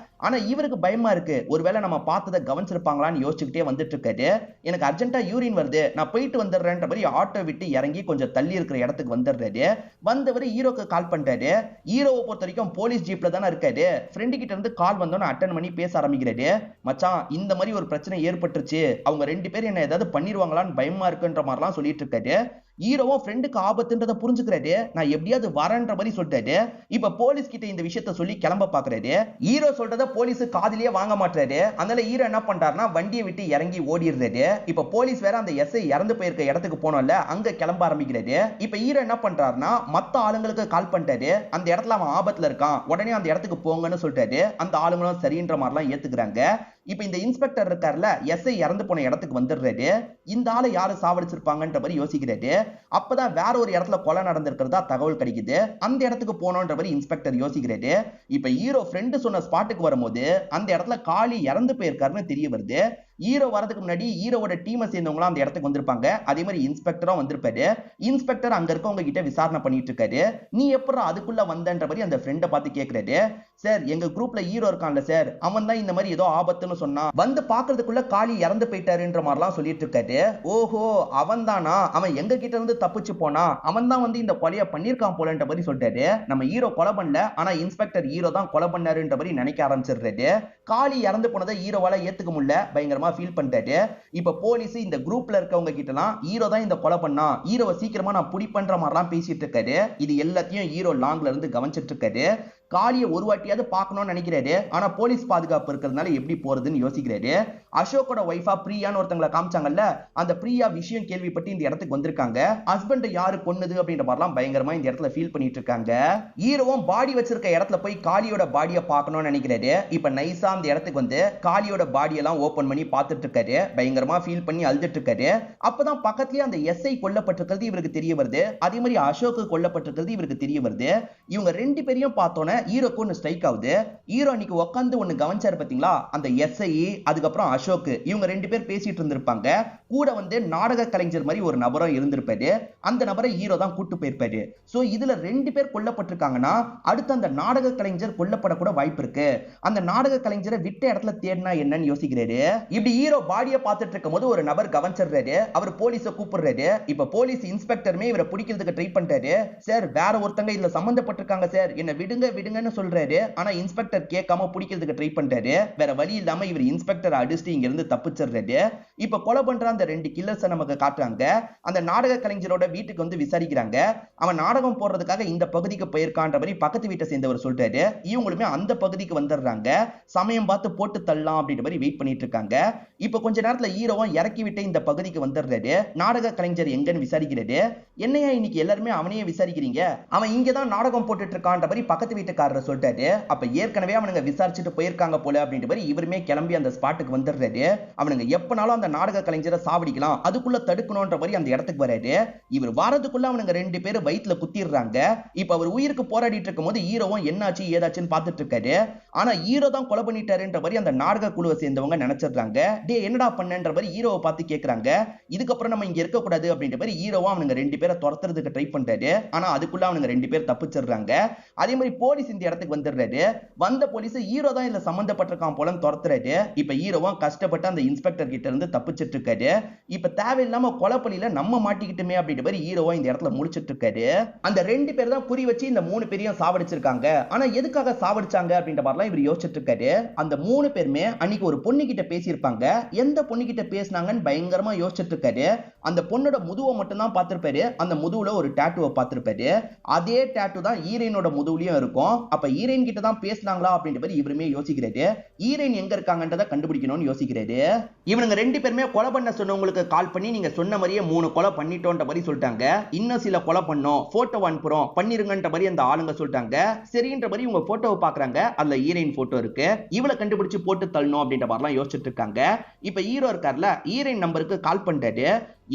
ஆனா இவருக்கு பயமா இருக்கு, ஒருவேளை நம்ம பார்த்ததை கவனிச்சிருப்பாங்களான்னு யோசிச்சுக்கிட்டே வந்துட்டு இருக்காரு. எனக்கு அர்ஜென்ட்டா யூரின் வருது, நான் போயிட்டு வந்துடுறேன்ற மாதிரி ஆட்டோ விட்டு இறங்கி கொஞ்சம் தள்ளி இருக்கிற இடத்துக்கு வந்துடுறாரு. வந்தவர் ஹீரோக்கு கால் பண்றாரு. ஹீரோவை பொறுத்த வரைக்கும் போலீஸ் ஜீப்ல தானே இருக்காரு. ஃப்ரெண்டு கிட்ட இருந்து கால் வந்தோன்னு அட்டன் பண்ணி பேச ஆரம்பிக்கிறாரு. மச்சான் இந்த மாதிரி ஒரு பிரச்சனை ஏற்பட்டுருச்சு, அவங்க 2 பேரும் என்ன ஏதாவது பண்ணிடுவாங்களான்னு பயமா இருக்குன்ற மாதிரிலாம் சொல்லிட்டு இருக்காரு. ஹீரோவும் ஃப்ரெண்டுக்கு ஆபத்துன்றத புரிஞ்சுக்கிறாரு. நான் எப்படியாவது வரேன்ற மாதிரி சொல்லிட்டாரு. இப்ப போலீஸ் கிட்ட இந்த விஷயத்த சொல்லி கிளம்ப பாக்குறாரு. ஹீரோ சொல்றத போலீஸ் காதுலயே வாங்க மாட்டாரு. அதனால ஹீரோ என்ன பண்றாருன்னா வண்டியை விட்டு இறங்கி ஓடிடுறாரு. இப்ப போலீஸ் வேற அந்த எஸ்ஐ இறந்து போயிருக்க இடத்துக்கு போனோம்ல, அங்க கிளம்ப ஆரம்பிக்கிறாரு. இப்ப ஹீரோ என்ன பண்றாருன்னா மத்த ஆளுங்களுக்கு கால் பண்ணிட்டாரு. அந்த இடத்துல அவன் ஆபத்துல இருக்கான், உடனே அந்த இடத்துக்கு போங்கன்னு சொல்லிட்டாரு. அந்த ஆளுங்களும் சரின்ற மாதிரிலாம் ஏத்துக்கிறாங்க. இப்ப இந்த இன்ஸ்பெக்டர் இருக்கார்ல, எஸ்ஐ இறந்து போன இடத்துக்கு வந்துடுறாரு. இந்த ஆளை யாரு சாவடிச்சிருப்பாங்கன்ற மாதிரி யோசிக்கிறாரு. அப்பதான் வேற ஒரு இடத்துல கொலை நடந்திருக்கிறதா தகவல் கிடைக்குது. அந்த இடத்துக்கு போனோன்ற மாதிரி இன்ஸ்பெக்டர் யோசிக்கிறாரு. இப்ப ஹீரோ ஃப்ரெண்டு சொன்ன ஸ்பாட்டுக்கு வரும்போது அந்த இடத்துல காளி இறந்து போயிருக்காருன்னு தெரிய வருது. ஹீரோ வரதுக்கு முன்னாடி ஹீரோவோட டீமை சேர்ந்தவங்க அந்த இடத்துக்கு வந்திருப்பாங்க. அதே மாதிரி இன்ஸ்பெக்டரும் வந்திருப்பாரு. இன்ஸ்பெக்டர் அங்க இருக்கவங்க கிட்ட விசாரணை பண்ணிட்டு இருக்காரு. நீ எப்பறம் அதுக்குள்ள வந்தன்ற மாதிரி அந்த ஃப்ரெண்டை பார்த்து கேட்கிறாரு. சார் எங்க குரூப்ல ஹீரோ இருக்கான்ல சார், அவன் தான் இந்த மாதிரி ஏதோ ஆபத்துன்னு சொன்னான், வந்து பாக்குறதுக்குள்ள காளி இறந்து போயிட்டாருன்ற மாதிரிலாம் சொல்லிட்டு இருக்காரு. ஓஹோ அவன் தானா, அவன் எங்க கிட்ட இருந்து தப்பிச்சு போனா, அவன் தான் வந்து இந்த கொலையை பண்ணிருக்கான் போலன்ற மாதிரி சொல்லிட்டாரு. நம்ம ஹீரோ கொலை பண்ணல, ஆனா இன்ஸ்பெக்டர் ஹீரோ தான் கொலை பண்ணாருன்ற மாதிரி நினைக்க ஆரம்பிச்சிடுறாரு. காளி இறந்து போனதை ஹீரோவால ஏத்துக்க முடியல, பயங்கரமா ஃபீல் பண்ணிட்டாரு. இப்ப போலீஸ் இந்த குரூப்ல இருக்கவங்க கிட்டலாம் ஹீரோ தான் இந்த கொலை பண்ணா, ஹீரோவை சீக்கிரமா நான் புடி பண்ற மாதிரிலாம் பேசிட்டு இருக்காரு. இது எல்லாத்தையும் ஹீரோ லாங்ல இருந்து கவனிச்சிட்டு இருக்காரு. காளியை ஒரு வாட்டியாவது பார்க்கணும்னு நினைக்கிறாரு. ஆனா போலீஸ் பாதுகாப்பு இருக்கிறதுனால எப்படி போறதுன்னு யோசிக்கிறாரு. அசோக்கோட ஒய்ஃபா பிரியான்னு ஒருத்தங்களை காமிச்சாங்கல்ல, அந்த பிரியா விஷயம் கேள்விப்பட்டு இந்த இடத்துக்கு வந்திருக்காங்க. ஹஸ்பண்ட் யாரு கொன்னது அப்படின்ற மாதிரிலாம் பயங்கரமா இந்த இடத்துல ஃபீல் பண்ணிட்டு இருக்காங்க. ஹீரோவும் பாடி வச்சிருக்க இடத்துல போய் காளியோட பாடியை பார்க்கணும்னு நினைக்கிறாரு. இப்ப நைஸா அந்த இடத்துக்கு வந்து காளியோட பாடியெல்லாம் ஓபன் பண்ணி பார்த்துட்டு இருக்காரு. பயங்கரமா ஃபீல் பண்ணி அழுதுட்டு இருக்காரு. அப்பதான் பக்கத்துலயே அந்த எஸ்ஐ கொல்லப்பட்டிருக்கிறது இவருக்கு தெரிய வருது. அதே மாதிரி அசோக் கொல்லப்பட்டிருக்கிறது இவருக்கு தெரிய வருது. இவங்க 2 பேரையும் பார்த்தோன்னே ஹீரோக்கு ஒன்னு ஸ்ட்ரைக் ஆகுது. ஹீரோ அன்னைக்கு உட்காந்து ஒன்னு கவனிச்சாரு பாத்தீங்களா, அந்த எஸ்ஐ அதுக்கப்புறம் அசோக் இவங்க 2 பேர் பேசிட்டு இருந்திருப்பாங்க. கூட வந்து நாடக கலைஞர் மாதிரி ஒரு நபரும் இருந்திருப்பாரு. அந்த நபரை ஹீரோ தான் கூட்டு போயிருப்பாரு. சோ இதுல 2 பேர் கொல்லப்பட்டிருக்காங்கன்னா அடுத்து அந்த நாடக கலைஞர் கொல்லப்படக்கூட வாய்ப்பு இருக்கு. அந்த நாடக கலைஞரை விட்ட இடத்துல தேடினா என்னன்னு யோசிக்கிறாரு. இப்படி ஹீரோ பாடியை பார்த்துட்டு இருக்கும் போது ஒரு நபர் கவனிச்சிடுறாரு. அவர் போலீஸை கூப்பிடுறாரு. இப்ப போலீஸ் இன்ஸ்பெக்டருமே இவரை பிடிக்கிறதுக்கு ட்ரை பண்றாரு. சார் வேற ஒருத்தங்க இதுல சம்பந்தப்பட்டிருக்காங்க சார், என்ன விடுங்க விடுங்கன்னு சொல்றாரு. ஆனா இன்ஸ்பெக்டர் கேட்காம பிடிக்கிறதுக்கு ட்ரை பண்றாரு. வேற வழி இல்லாம இவர் இன்ஸ்பெக்டர் அடிச்சுட்டு இங்க இருந்து தப்பிச்சிடுறாரு. இப்ப கொலை பண்ற அந்த 2 கில்லர்ஸ் நமக்கு காட்டுறாங்க. அந்த நாடக கலைஞரோட வீட்டுக்கு வந்து விசாரிக்கிறாங்க. அவன் நாடகம் போடுறதுக்காக இந்த பகுதிக்கு போயிருக்கான்ற மாதிரி பக்கத்து வீட்டை சேர்ந்தவர் சொல்றாரு. இவங்களுமே அந்த பகுதிக்கு வந்துடுறாங்க. சமயம் பார்த்து போட்டு தள்ளலாம் அப்படின்ற மாதிரி வெயிட் பண்ணிட்டு இருக்காங்க. இப்ப கொஞ்ச நேரத்துல ஹீரோவும் இறக்கி விட்டு இந்த பகுதிக்கு வந்துடுறாரு. நாடக கலைஞர் எங்கன்னு விசாரிக்கிறாரு. என்னையா இன்னைக்கு எல்லாருமே அவனையே விசாரிக்கிறீங்க, அவன் இங்கதான் நாடகம் போட்டுட்டு இருக்கான்ற மாதிரி பக்கத்து வீட்டுக்காரர் சொல்லிட்டாரு. அப்ப ஏற்கனவே அவனுங்க விசாரிச்சுட்டு போயிருக்காங்க போல அப்படின்ற மாதிரி இவருமே கிளம்பி அந்த ஸ்பாட்டுக்கு வந்துடுறாரு. அவனுங்க எப்பனாலும் அந்த நாடக கலைஞரை சாவடிக்கலாம், அதுக்குள்ள தடுக்கணும்ன்ற மாதிரி அந்த இடத்துக்கு வராரு. இவர் வாரத்துக்குள்ள அவனுங்க 2 பேரும் வயித்துல குத்திடுறாங்க. இப்ப அவர் உயிருக்கு போராடிட்டு இருக்கும் போது ஹீரோவும் என்னாச்சு ஏதாச்சுன்னு பார்த்துட்டு இருக்காரு. ஆனா ஹீரோ தான் கொலை பண்ணிட்டாருன்ற மாதிரி அந்த நாடக குழுவை சேர்ந்தவங்க நினைச்சிடுறாங்க. டே என்னடா பண்ணன்ற மாதிரி ஹீரோவை பார்த்து கேக்குறாங்க. இதுக்கப்புறம் நம்ம இங்க இருக்க கூடாது அப்படின்ற மாதிரி ஹீரோவும் அவனுங்க 2 பேரை துரத்துறதுக்கு ட்ரை பண்றாரு. ஆனா அதுக்குள்ள அவனுங்க 2 பேர் தப்பிச்சிடுறாங்க. அதே மாதிரி போலீஸ் இந்த இடத்துக்கு வந்துடுறாரு. வந்த போலீஸ் ஹீரோ தான் இதுல சம்பந்தப்பட்டிருக்கான் போல துரத்துறாரு. இப்ப ஹீரோவும் கஷ்டப்பட்டு அந்த இன்ஸ்பெக்டர் கிட்ட இருந்து தப்பிச்சிட்டு இருக்காரு. இப்ப தேவையில்லாம கொலை பழியில நம்ம மாட்டிக்கிட்டுமே அப்படின்ற மாதிரி ஹீரோவும் இந்த இடத்துல முடிச்சிட்டு இருக்காரு. அந்த 2 பேர் தான் குறி வச்சு இந்த 3 பேரையும் சாவடிச்சிருக்காங்க. ஆனா எதுக்காக சாவடிச்சாங்க அப்படின்ற மாதிரிலாம் இவர் யோசிச்சுட்டு இருக்காரு. அந்த 3 பேருமே அன்னைக்கு ஒரு பொண்ணு கிட்ட பேசியிருப்பாங்க. எந்த பொண்ணு கிட்ட பேசினாங்கன்னு பயங்கரமா யோசிச்சுட்டு இருக்காரு. அந்த பொண்ணோட முதுவை மட்டும் தான் பார்த்திருப்பாரு. அந்த முதுவுல ஒரு டாட்டூவை பார்த்திருப்பாரு. அதே டாட்டூ தான் ஹீரோயினோட முதுவுலயும் இருக்கும். அப்ப ஹீரோயின் கிட்ட தான் பேசினாங்களா அப்படின்ற மாதிரி இவருமே யோசிக்கிறாரு. ஹீரோயின் எங்க இருக்காங்கன்றத கண்டுபிடிக்கணும்னு யோசிக்கிறாரு. இவனுங்க 2 பேருமே கொலை பண்ண சொன்னவங்களுக்கு கால் பண்ணி நீங்க சொன்ன மாதிரியே 3 கொலை பண்ணிட்டோன்ற மாதிரி சொல்லிட்டாங்க. இன்னும் சில கொலை பண்ணோம், போட்டோ அனுப்புறோம், பண்ணிருங்கன்ற மாதிரி அந்த ஆளுங்க சொல்லிட்டாங்க. சரின்ற மாதிரி இவங்க போட்டோவை பாக்குறாங்க. அதுல ஹீரோயின் போட்டோ இருக்கு. இவளை கண்டுபிடிச்சு போட்டு தள்ளணும் அப்படின்ற மாதிரிலாம் யோசிச்சுட்டு இருக்காங்க. இப்ப ஹீரோ இருக்கார்ல, ஹீரோயின் நம்பருக்கு கால் பண்றாரு.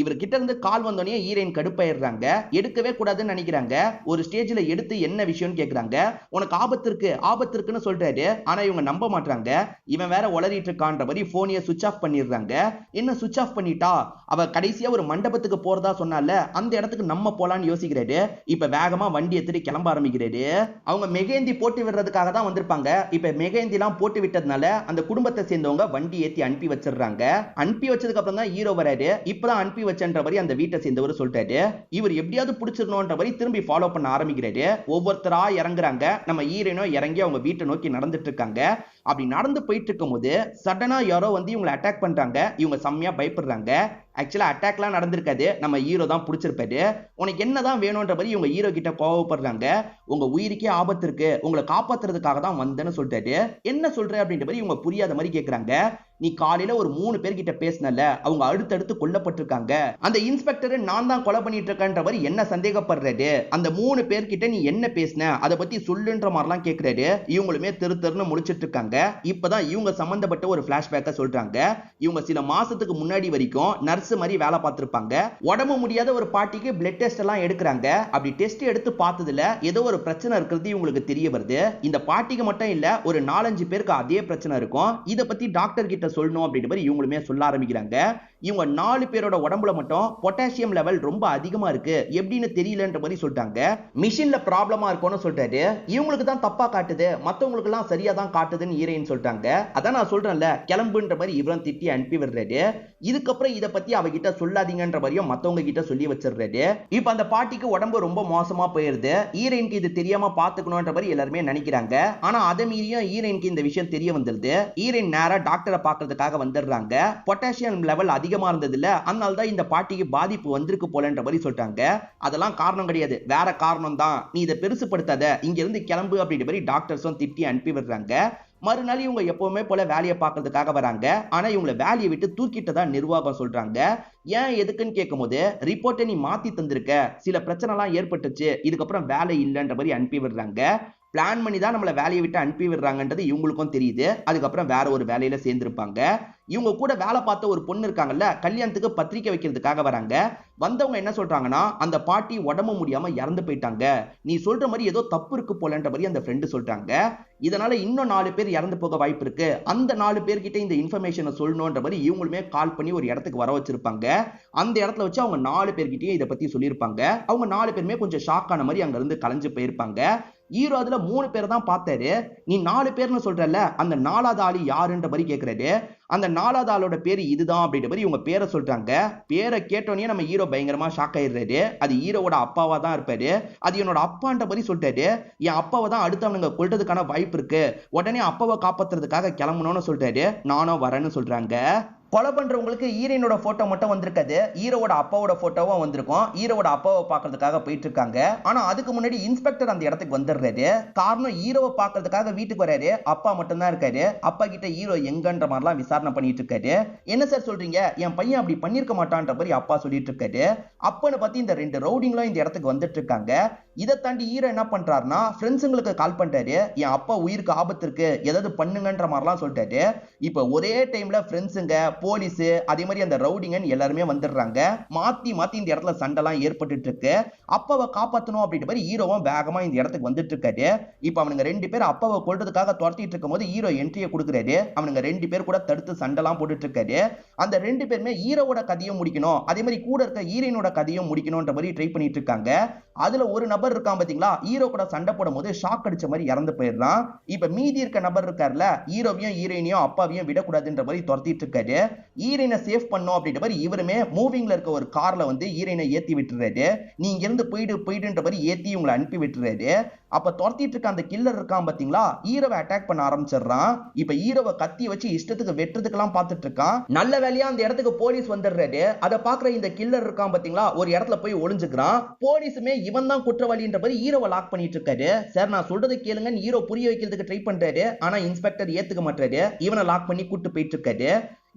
இவர்கிட்ட இருந்து கால் வந்தோடனே ஹீரோயின் கடுப்பாயிடுறாங்க. எடுக்கவே கூடாதுன்னு நினைக்கிறாங்க. ஒரு ஸ்டேஜ்ல எடுத்து என்ன விஷயம்னு கேக்குறாங்க. உனக்கு ஆபத்து இருக்குன்னு சொல்றாரு. ஆனா இவங்க நம்ப மாட்டாங்க. இவன் வேற உளறிட்டு இருக்கான்ற மாதிரி போனைய சுவிட்ச் ஆஃப் பண்ணிடுறாங்க. என்ன சுவிட்ச் ஆஃப் பண்ணிட்டா? அவ கடைசியா ஒரு மண்டபத்துக்கு போறதா சொன்னால அந்த இடத்துக்கு நம்ம போலான்னு யோசிக்கிறாரு. இப்ப வேகமா வண்டி எடுத்துட்டு கிளம்ப ஆரம்பிக்கிறாரு. அவங்க மெகேந்தி போட்டு விடுறதுக்காக தான் வந்திருப்பாங்க. இப்ப மெகேந்தி எல்லாம் போட்டு விட்டதுனால அந்த குடும்பத்தை சேர்ந்தவங்க வண்டி ஏத்தி அனுப்பி வச்சிடுறாங்க. அனுப்பி வச்சதுக்கு அப்புறம் தான் ஹீரோ வராரு. இப்பதான் அனுப்பி வச்சன்ற மாதிரி அந்த வீட்டை சேர்ந்தவர் சொல்லிட்டாரு. இவர் எப்படியாவது பிடிச்சிடணும்ன்ற மாதிரி திரும்பி ஃபாலோ பண்ண ஆரம்பிக்கிறாரு. ஒவ்வொருத்தரா இறங்குறாங்க. நம்ம ஹீரோயினோ இறங்கி அவங்க வீட்டை நோக்கி நடந்துட்டு இருக்காங்க. அப்படி நடந்து போயிட்டு இருக்கும்போது சடனா யாரோ வந்து இவங்களை அட்டாக் பண்றாங்க. இவங்க செம்மையா பயப்படுறாங்க. ஆக்சுவலா அட்டாக்லாம் நடந்திருக்காது. நம்ம ஹீரோ தான் பிடிச்சிருப்பாரு. உனக்கு என்னதான் வேணும்ன்ற மாதிரி இவங்க ஹீரோ கிட்ட கோவப்படுறாங்க. உங்க உயிருக்கே ஆபத்து இருக்கு, உங்களை காப்பாத்துறதுக்காக தான் வந்தேன்னு சொல்லிட்டாரு. என்ன சொல்ற அப்படின்ற மாதிரி இவங்க புரியாத மாதிரி கேக்குறாங்க. நீ காலையில ஒரு 3 பேர்கிட்ட பேசினல, அவங்க அடுத்தடுத்து கொல்லப்பட்டிருக்காங்க. அந்த இன்ஸ்பெக்டர் நான் தான் கொலை பண்ணிட்டு இருக்கேன்ற மாதிரி என்ன சந்தேகப்படுறாரு. அந்த 3 பேர்கிட்ட நீ என்ன பேசின அதை பத்தி சொல்லுன்ற மாதிரிலாம் கேக்குறாரு. இவங்களுமே தெரு தெருன்னு முழிச்சிட்டு இருக்காங்க. இப்பதான் இவங்க சம்பந்தப்பட்ட ஒரு பிளாஷ்பேக்க சொல்றாங்க. இவங்க சில மாசத்துக்கு முன்னாடி வரைக்கும் நர்ஸ் மாதிரி வேலை பார்த்திருப்பாங்க. உடம்பு முடியாத ஒரு பாட்டிக்கு பிளட் டெஸ்ட் எல்லாம் எடுக்கிறாங்க. அப்படி டெஸ்ட் எடுத்து பார்த்ததுல ஏதோ ஒரு பிரச்சனை இருக்கிறது இவங்களுக்கு தெரிய வருது. இந்த பாட்டிக்கு மட்டும் இல்ல, ஒரு 4-5 பேருக்கு அதே பிரச்சனை இருக்கும். இத பத்தி டாக்டர் கிட்ட சொல்லணும் அப்படின்ற மாதிரி இவங்களுமே சொல்ல ஆரம்பிக்கிறாங்க. இவங்க 4 பேரோட உடம்புல மட்டும் பொட்டாசியம் லெவல் ரொம்ப அதிகமா இருக்கு, எப்படின்னு தெரியலன்ற மாதிரி சொல்லிட்டாங்க. மிஷின்ல ப்ராப்ளமா இருக்கும்னு சொல்றாரு. இவங்களுக்கு தான் தப்பா காட்டுது, மத்தவங்களுக்கு எல்லாம் சரியா தான் காட்டுதுன்னு ஹீரோயின் சொல்லிட்டாங்க. அதான் நான் சொல்றேன்ல, கிளம்புன்ற மாதிரி இவரும் திட்டி அனுப்பி விடுறாரு. இதுக்கப்புறம் இத பத்தி அவகிட்ட சொல்லாதீங்கன்ற மாதிரியும் மத்தவங்க கிட்ட சொல்லி வச்சிடுறாரு. இப்ப அந்த பாட்டிக்கு உடம்பு ரொம்ப மோசமா போயிருது. ஹீரோயினுக்கு இது தெரியாம பாத்துக்கணும்ன்ற மாதிரி எல்லாருமே நினைக்கிறாங்க. ஆனா அதை மீறியும் ஹீரோயினுக்கு இந்த விஷயம் தெரிய வந்துருது. ஹீரோயின் நேரா டாக்டரை பார்க்கிறதுக்காக வந்துடுறாங்க. பொட்டாசியம் லெவல் அதிகமா இருந்தது இல்ல, அதனால தான் இந்த பாட்டிக்கு பாதிப்பு வந்திருக்கு போலன்ற மாதிரி சொல்றாங்க. அதெல்லாம் காரணம் கிடையாது, வேற காரணம் தான். நீ இதை பெருசுப்படுத்தாத, இங்க இருந்து கிளம்பு அப்படின்ற மாதிரி டாக்டர்ஸும் திட்டி அனுப்பி விடுறாங்க. மறுநாள் இவங்க எப்பவுமே போல வேலையை பார்க்கறதுக்காக வராங்க. ஆனா இவங்களை வேலையை விட்டு தூக்கிட்டதா நிர்வாகம் சொல்றாங்க. ஏன் எதுக்குன்னு கேட்கும்போது, ரிப்போர்ட்டை நீ மாத்தி தந்திருக்க, சில பிரச்சனை எல்லாம் ஏற்பட்டுச்சு, இதுக்கப்புறம் வேலை இல்லைன்ற மாதிரி அனுப்பி விடுறாங்க. பிளான் பண்ணி தான் நம்மளை வேலையை விட்டு அனுப்பி விடுறாங்கன்றது இவங்களுக்கும் தெரியுது. அதுக்கப்புறம் வேற ஒரு வேலையில சேர்ந்திருப்பாங்க. இவங்க கூட வேலை பார்த்த ஒரு பொண்ணு இருக்காங்கல்ல, கல்யாணத்துக்கு பத்திரிக்கை வைக்கிறதுக்காக வராங்க. வந்தவங்க என்ன சொல்றாங்கன்னா, அந்த பாட்டி உடம்பு முடியாம இறந்து போயிட்டாங்க, நீ சொல்ற மாதிரி ஏதோ தப்பு இருக்கு போலன்ற மாதிரி அந்த ஃப்ரெண்டு சொல்றாங்க. இதனால இன்னும் 4 பேர் இறந்து போக வாய்ப்பு இருக்கு, அந்த 4 பேர்கிட்ட இந்த இன்ஃபர்மேஷனை சொல்லணும்ன்ற மாதிரி இவங்களுமே கால் பண்ணி ஒரு இடத்துக்கு வர வச்சிருப்பாங்க. அந்த இடத்துல வச்சு அவங்க 4 பேர்கிட்டயும் இதை பத்தி சொல்லியிருப்பாங்க. அவங்க 4 பேருமே கொஞ்சம் ஷாக் ஆன மாதிரி அங்க இருந்து கலைஞ்சு போயிருப்பாங்க. ஹீரோ அதுல 3 பேர் தான் பார்த்தாரு. நீ 4 பேர்னு சொல்றல, அந்த 4வது ஆளு யாருன்ற மாதிரி கேக்குறாரு. அந்த 4வது ஆளோட பேரு இதுதான் அப்படின்ற மாதிரி இவங்க பேரை சொல்றாங்க. பேரை கேட்டோன்னே நம்ம ஹீரோ பயங்கரமா ஷாக் ஆயிடுறாரு. அது ஹீரோவோட அப்பாவா தான் இருப்பாரு. அது என்னோட அப்பான்ற மாதிரி சொல்லிட்டாரு. என் அப்பாவை தான் அடுத்தவனுங்க கொல்றதுக்கான வாய்ப்பு இருக்கு, உடனே அப்பாவை காப்பாத்துறதுக்காக கிளம்பணும்னு சொல்றாரு. நானும் வரேன்னு சொல்றாங்க. கொலை பண்றவங்களுக்கு ஹீரோயினோட போட்டோ மட்டும் வந்திருக்காது, ஹீரோவோட அப்பாவோட போட்டோவும் வந்திருக்கும். ஹீரோவோட அப்பாவை பார்க்கறதுக்காக போயிட்டு இருக்காங்க. ஆனா அதுக்கு முன்னாடி இன்ஸ்பெக்டர் அந்த இடத்துக்கு வந்துடுறாரு. காரணம் ஹீரோவை பார்க்கறதுக்காக வீட்டுக்கு வராரு. அப்பா மட்டும் தான் இருக்காரு. அப்பா கிட்ட ஹீரோ எங்கன்ற மாதிரிலாம் விசாரணை பண்ணிட்டு இருக்காரு. என்ன சார் சொல்றீங்க, என் பையன் அப்படி பண்ணிருக்க மாட்டான்ற மாதிரி அப்பா சொல்லிட்டு இருக்காரு. அப்பன்னு பார்த்து இந்த 2 ரவுடிங்களும் இந்த இடத்துக்கு வந்துட்டு இருக்காங்க. இதை தாண்டி ஹீரோ என்ன பண்றாருன்னா, ஃப்ரெண்ட்ஸுங்களுக்கு கால் பண்றாரு. என் அப்பா உயிருக்கு ஆபத்து இருக்கு, ஏதாவது பண்ணுங்கன்ற மாதிரிலாம் சொல்லிட்டாரு. இப்ப ஒரே டைம்ல ஃப்ரெண்ட்ஸுங்க, போலீஸ், அதே மாதிரி அந்த ரவுடிங்கன்னு எல்லாருமே வந்துடுறாங்க. மாத்தி மாத்தி இந்த இடத்துல சண்டைலாம் ஏற்பட்டு இருக்கு. அப்பாவை காப்பாத்தணும் அப்படின்ற மாதிரி ஹீரோவும் வேகமா இந்த இடத்துக்கு வந்துட்டு இருக்காரு. இப்ப அவனுங்க 2 பேர் அப்பாவை கொல்றதுக்காக துரத்திட்டு இருக்கும் போது ஹீரோ என்ட்ரியை கொடுக்குறாரு. அவனுங்க 2 பேர் கூட தடுத்து சண்டைலாம் போட்டுட்டு இருக்காரு. அந்த 2 பேருமே ஹீரோவோட கதையும் முடிக்கணும், அதே மாதிரி கூட இருக்க ஹீரோயினோட கதையும் முடிக்கணும்ன்ற மாதிரி ட்ரை பண்ணிட்டு இருக்காங்க. அதுல ஒரு நபர் இருக்கான் பாத்தீங்களா, ஹீரோ கூட சண்டை போடும் போது ஷாக் அடிச்ச மாதிரி இறந்து போயிடுறான். இப்ப மீதி இருக்க நபர் இருக்காருல, ஹீரோவையும் ஹீரோயினையும் அப்பாவையும் விடக்கூடாதுன்ற மாதிரி துரத்திட்டு இருக்காரு. ஹீரோயினை சேவ் பண்ணும் அப்படின்ற மாதிரி இவருமே மூவிங்ல இருக்க ஒரு கார்ல வந்து ஹீரோயினை ஏத்தி விட்டுறாரு. நீ இங்க இருந்து போயிடுன்ற மாதிரி ஏத்தி உங்களை அனுப்பி விட்டுறாரு. அப்ப துரத்திட்டு இருக்க அந்த கில்லர் இருக்கான் பாத்தீங்களா, ஹீரோவை அட்டாக் பண்ண ஆரம்பிச்சிடுறான். இப்ப ஹீரோவை கத்தி வச்சு இஷ்டத்துக்கு வெட்டுறதுக்கு எல்லாம் பார்த்துட்டு இருக்கான். நல்ல வேலையா அந்த இடத்துக்கு போலீஸ் வந்துடுறாரு. அதை பாக்குற இந்த கில்லர் இருக்கான் பாத்தீங்களா, ஒரு இடத்துல போய் ஒளிஞ்சுக்கிறான். போலீஸுமே இவன் தான் குற்றவாளின்ற மாதிரி ஹீரோவை லாக் பண்ணிட்டு இருக்காரு. சார் நான் சொல்றது கேளுங்க, ஹீரோ புரிய வைக்கிறதுக்கு ட்ரை பண்றாரு. ஆனா இன்ஸ்பெக்டர் ஏத்துக்க மாட்டாரு. இவனை லாக் பண்ணி கூட்டு போயிட்டு இருக்காரு.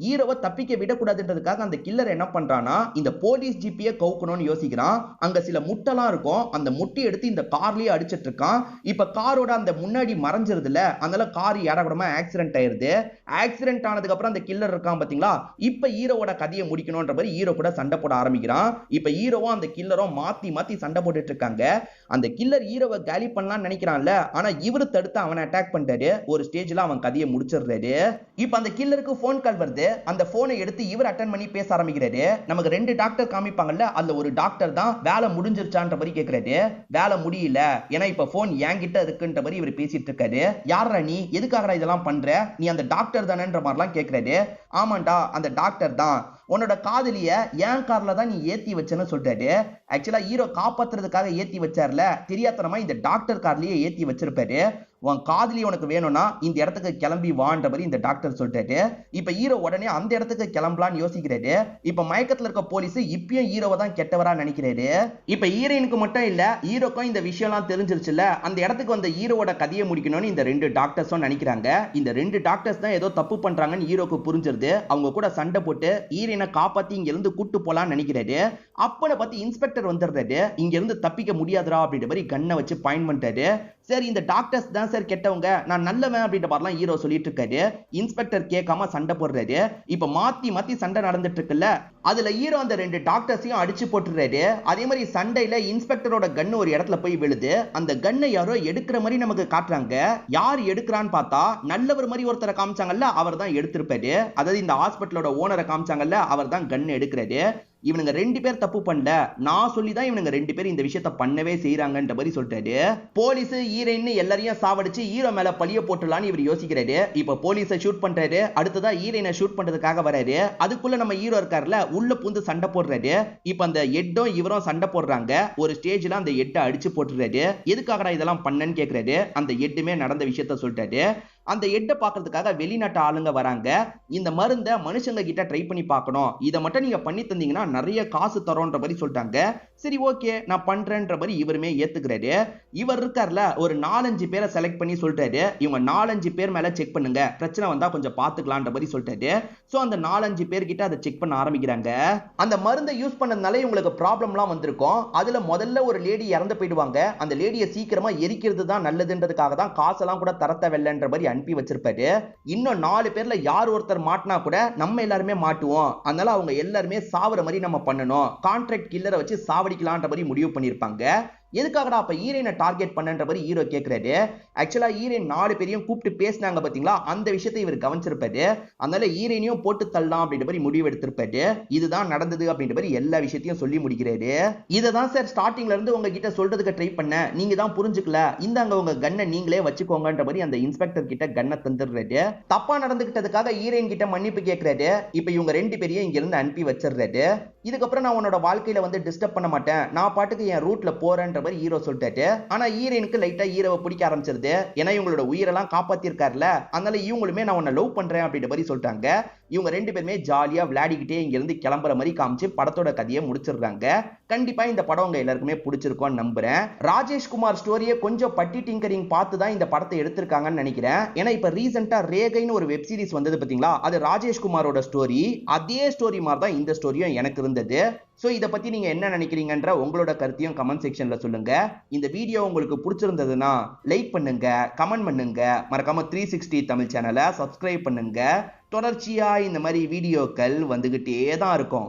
ஹீரோவை தப்பிக்க விடக்கூடாதுன்றதுக்காக அந்த கில்லர் என்ன பண்றானா இந்த போலீஸ் ஜிப்பியை கவுக்கணும்னு யோசிக்கிறான். அங்க சில முட்டைலாம் இருக்கும். அந்த முட்டை எடுத்து இந்த கார்லயே அடிச்சிட்டு இருக்கான். இப்ப காரோட அந்த முன்னாடி மறைஞ்சிருதுல, அதனால கார் ஏடகூடமா ஆக்சிடென்ட் ஆயிருது. ஆக்சிடென்ட் ஆனதுக்கு அப்புறம் அந்த கில்லர் இருக்கான் பாத்தீங்களா, இப்ப ஹீரோவோட கதையை முடிக்கணும்ன்ற மாதிரி ஹீரோ கூட சண்டை போட ஆரம்பிக்கிறான். இப்ப ஹீரோவும் அந்த கில்லரும் மாத்தி மாத்தி சண்டை போட்டுட்டு இருக்காங்க. அந்த கில்லர் ஹீரோவை காலி பண்ணலாம்னு நினைக்கிறான்ல, ஆனா இவரு தடுத்து அவனை அட்டாக் பண்றாரு. ஒரு ஸ்டேஜ்ல அவன் கதையை முடிச்சிடுறாரு. இப்ப அந்த கில்லருக்கு போன் கால் வருது. அந்த போனை எடுத்து இவர் அட்டெண்ட் பண்ணி பேச ஆரம்பிக்கிறாரு. நமக்கு 2 டாக்டர் காமிப்பாங்கல்ல, அதுல ஒரு டாக்டர் தான் வேலை முடிஞ்சிருச்சான்ற மாதிரி கேக்குறாரு. வேலை முடியல, ஏன்னா இப்ப போன் என்கிட்ட இருக்குன்ற மாதிரி இவர் பேசிட்டு இருக்காரு. யாரா நீ, எதுக்காக இதெல்லாம் பண்ற, நீ அந்த டாக்டர் தானேன்ற மாதிரிலாம் கேக்குறாரு. ஆமாண்டா அந்த டாக்டர் தான், உன்னோட காதலிய என் கார்ல தான் நீ ஏத்தி வச்சேன்னு சொல்றாரு. ஆக்சுவலா ஹீரோ காப்பாத்துறதுக்காக ஏத்தி வச்சார்ல, தெரியாதனமா இந்த டாக்டர் கார்லயே ஏத்தி வச்சிருப்பாரு. உன் காதலி உனக்கு வேணும்னா இந்த இடத்துக்கு கிளம்பி வான்ற மாதிரி இந்த டாக்டர் சொல்றாரு. இப்ப ஹீரோ உடனே அந்த இடத்துக்கு கிளம்பலான்னு யோசிக்கிறாரு. இப்ப மயக்கத்துல இருக்க போலீஸ் இப்பயும் ஹீரோவை தான் கெட்டவரா நினைக்கிறாரு. இப்ப ஹீரோயினுக்கு மட்டும் இல்ல, ஹீரோக்கும் இந்த விஷயம் எல்லாம் தெரிஞ்சிருச்சுல, அந்த இடத்துக்கு வந்த ஹீரோவோட கதையை முடிக்கணும்னு இந்த 2 டாக்டர்ஸும் நினைக்கிறாங்க. இந்த 2 டாக்டர்ஸ் தான் ஏதோ தப்பு பண்றாங்கன்னு ஹீரோக்கு புரிஞ்சிருது. அவங்க கூட சண்டை போட்டு ஹீரோயினை காப்பாத்தி இங்க இருந்து கூட்டு போலான்னு நினைக்கிறாரு. அப்பனை பார்த்து இன்ஸ்பெக்டர் வந்துடுறாரு. இங்க இருந்து தப்பிக்க முடியாதுரா அப்படின்ற மாதிரி கண்ணை வச்சு பாயிண்ட் பண்றாரு. சரி இந்த டாக்டர்ஸ் தான் சார் கெட்டவங்க, நான் நல்லவன் அப்படின்ற மாதிரிலாம் ஹீரோ சொல்லிட்டு இருக்காரு. இன்ஸ்பெக்டர் கேட்காம சண்டை போடுறாரு. இப்ப மாத்தி மாத்தி சண்டை நடந்துட்டு இருக்குல்ல, அதுல ஹீரோ அந்த 2 டாக்டர்ஸையும் அடிச்சு போட்டுறாரு. அதே மாதிரி சண்டையில இன்ஸ்பெக்டரோட கன்னு ஒரு இடத்துல போய் விழுது. அந்த கன்னை யாரோ எடுக்கிற மாதிரி நமக்கு காட்டுறாங்க. யார் எடுக்கிறான்னு பார்த்தா நல்லவர் மாதிரி ஒருத்தரை காமிச்சாங்கல்ல, அவர் தான் எடுத்திருப்பாரு. அதாவது இந்த ஹாஸ்பிட்டலோட ஓனரை காமிச்சாங்கல்ல, அவர் தான் கன் எடுக்கிறாரு. இவனுங்க 2 பேர் தப்பு பண்ணல, நான் சொல்லிதான் இவனுங்க 2 பேர் இந்த விஷயத்தை பண்ணவே செய்யறாங்கன்ற மாதிரி சொல்றாரு. போலீஸ் ஹீரோயின் எல்லாரையும் சாவடிச்சு ஹீரோ மேல பழிய போட்டுலான்னு இவர் யோசிக்கிறாரு. இப்ப போலீஸை ஷூட் பண்றாரு. அடுத்ததா ஹீரோயினை ஷூட் பண்றதுக்காக வராரு. அதுக்குள்ள நம்ம ஹீரோ இருக்காருல, உள்ள பூந்து சண்டை போடுறாரு. இப்ப அந்த எட்டும் இவரும் சண்டை போடுறாங்க. ஒரு ஸ்டேஜ்ல அந்த எட்டை அடிச்சு போட்டுறாரு. எதுக்காகடா இதெல்லாம் பண்ணன்னு கேக்குறாரு. அந்த எட்டுமே நடந்த விஷயத்த சொல்றாரு. அந்த எட்டை பாக்குறதுக்காக வெளிநாட்டு ஆளுங்க வராங்க. இந்த மருந்தை மனுஷங்க கிட்ட ட்ரை பண்ணி பார்க்கணும், இதை மட்டும் நீங்க பண்ணி தந்தீங்கன்னா நிறைய காசு தரோன்ற மாதிரி சொல்லிட்டாங்க. சரி ஓகே நான் பண்றேன்ற மாதிரி இவருமே ஏத்துக்கிறாரு. இவர் இருக்கார்ல, ஒரு 4-5 பேரை செலக்ட் பண்ணி சொல்றாரு. இவங்க 4-5 பேர் மேல செக் பண்ணுங்க, பிரச்சனை வந்தா கொஞ்சம் பாத்துக்கலான்ற மாதிரி சொல்றாரு. சோ அந்த 4-5 பேர் கிட்ட அதை செக் பண்ண ஆரம்பிக்கிறாங்க. அந்த மருந்தை யூஸ் பண்ணதுனால இவங்களுக்கு ப்ராப்ளம்லாம் வந்திருக்கும். அதுல முதல்ல ஒரு லேடி இறந்து போயிடுவாங்க. அந்த லேடியை சீக்கிரமா எரிக்கிறது தான் நல்லதுன்றதுக்காக தான் காசெல்லாம் கூட தரத்த வெள்ளன்ற மாதிரி அனுப்பி வச்சிருப்பாரு. இன்னும் 4 பேர்ல யார் ஒருத்தர் மாட்டினா கூட நம்ம எல்லாருமே மாட்டுவோம், அதனால அவங்க எல்லாருமே சாவற மாதிரி நம்ம பண்ணணும், கான்ட்ராக்ட் கில்லரை வச்சு சாவடிக்கலான்ற மாதிரி முடிவு பண்ணிருப்பாங்க. எதுக்காகடா அப்ப ஹீரோயினை டார்கெட் பண்ணன்ற மாதிரி ஹீரோ கேக்குறாரு. ஆக்சுவலா ஹீரோயின் 4 பேரையும் கூப்பிட்டு பேசினாங்க பாத்தீங்களா, அந்த விஷயத்தை இவர் கவனிச்சிருப்பாரு. அதனால ஹீரோயினையும் போட்டு தள்ளலாம் அப்படின்ற மாதிரி முடிவு எடுத்திருப்பாரு. இதுதான் நடந்தது அப்படின்ற மாதிரி எல்லா விஷயத்தையும் சொல்லி முடிக்கிறாரு. இதுதான் சார் ஸ்டார்டிங்ல இருந்து உங்ககிட்ட சொல்றதுக்கு ட்ரை பண்ண, நீங்க தான் புரிஞ்சுக்கல, இந்தாங்க உங்க கன்னை நீங்களே வச்சுக்கோங்கன்ற மாதிரி அந்த இன்ஸ்பெக்டர் கிட்ட கன்னை தந்துடுறாரு. தப்பா நடந்துகிட்டதுக்காக ஹீரோயின் கிட்ட மன்னிப்பு கேட்கிறாரு. இப்ப இவங்க 2 பேரையும் இங்க இருந்து அனுப்பி வச்சிடுறாரு. இதுக்கப்புறம் நான் உன்னோட வாழ்க்கையில வந்து டிஸ்டர்ப் பண்ண மாட்டேன், நான் பாட்டுக்கு என் ரூட்ல போறேன் மாதிரி ஹீரோ சொல்லிட்டாரு. ஆனா ஹீரோயினுக்கு லைட்டா ஹீரோவை பிடிக்க ஆரம்பிச்சிருது. ஏன்னா இவங்களோட உயிரெல்லாம் காப்பாத்திருக்காருல, அதனால இவங்களுமே நான் உன்னை லவ் பண்றேன் அப்படின்ற மாதிரி சொல்லிட்டாங்க. இவங்க 2 பேருமே ஜாலியா விளையாடிக்கிட்டே இங்க இருந்து கிளம்புற மாதிரி காமிச்சு படத்தோட கதையை முடிச்சிடுறாங்க. கண்டிப்பா இந்த படம் உங்க எல்லாருக்குமே பிடிச்சிருக்கும்னு நம்புறேன். ராஜேஷ்குமார் ஸ்டோரியை கொஞ்சம் பட்டி டிங்கரிங் பார்த்து தான் இந்த படத்தை எடுத்திருக்காங்கன்னு நினைக்கிறேன். ஏன்னா இப்ப ரீசெண்டா ரேகைன்னு ஒரு வெப் சீரிஸ் வந்தது பாத்தீங்களா, அது ராஜேஷ்குமாரோட ஸ்டோரி. அதே ஸ்டோரி மாதிரி தான் இந்த ஸ்டோரியும் எனக்கு இருந்தது. சோ இத பத்தி நீங்க என்ன நினைக்கிறீங்கன்ற உங்களோட கருத்தையும் கமெண்ட் செக்ஷன்ல சொல்லுங்க. இந்த வீடியோ உங்களுக்கு பிடிச்சிருந்ததுன்னா லைக் பண்ணுங்க, கமெண்ட் பண்ணுங்க, மறக்காம 360 தமிழ் சேனலை சப்ஸ்கிரைப் பண்ணுங்க. தொடர்ச்சியா இந்த மாதிரி வீடியோக்கள் வந்துகிட்டே தான் இருக்கும்.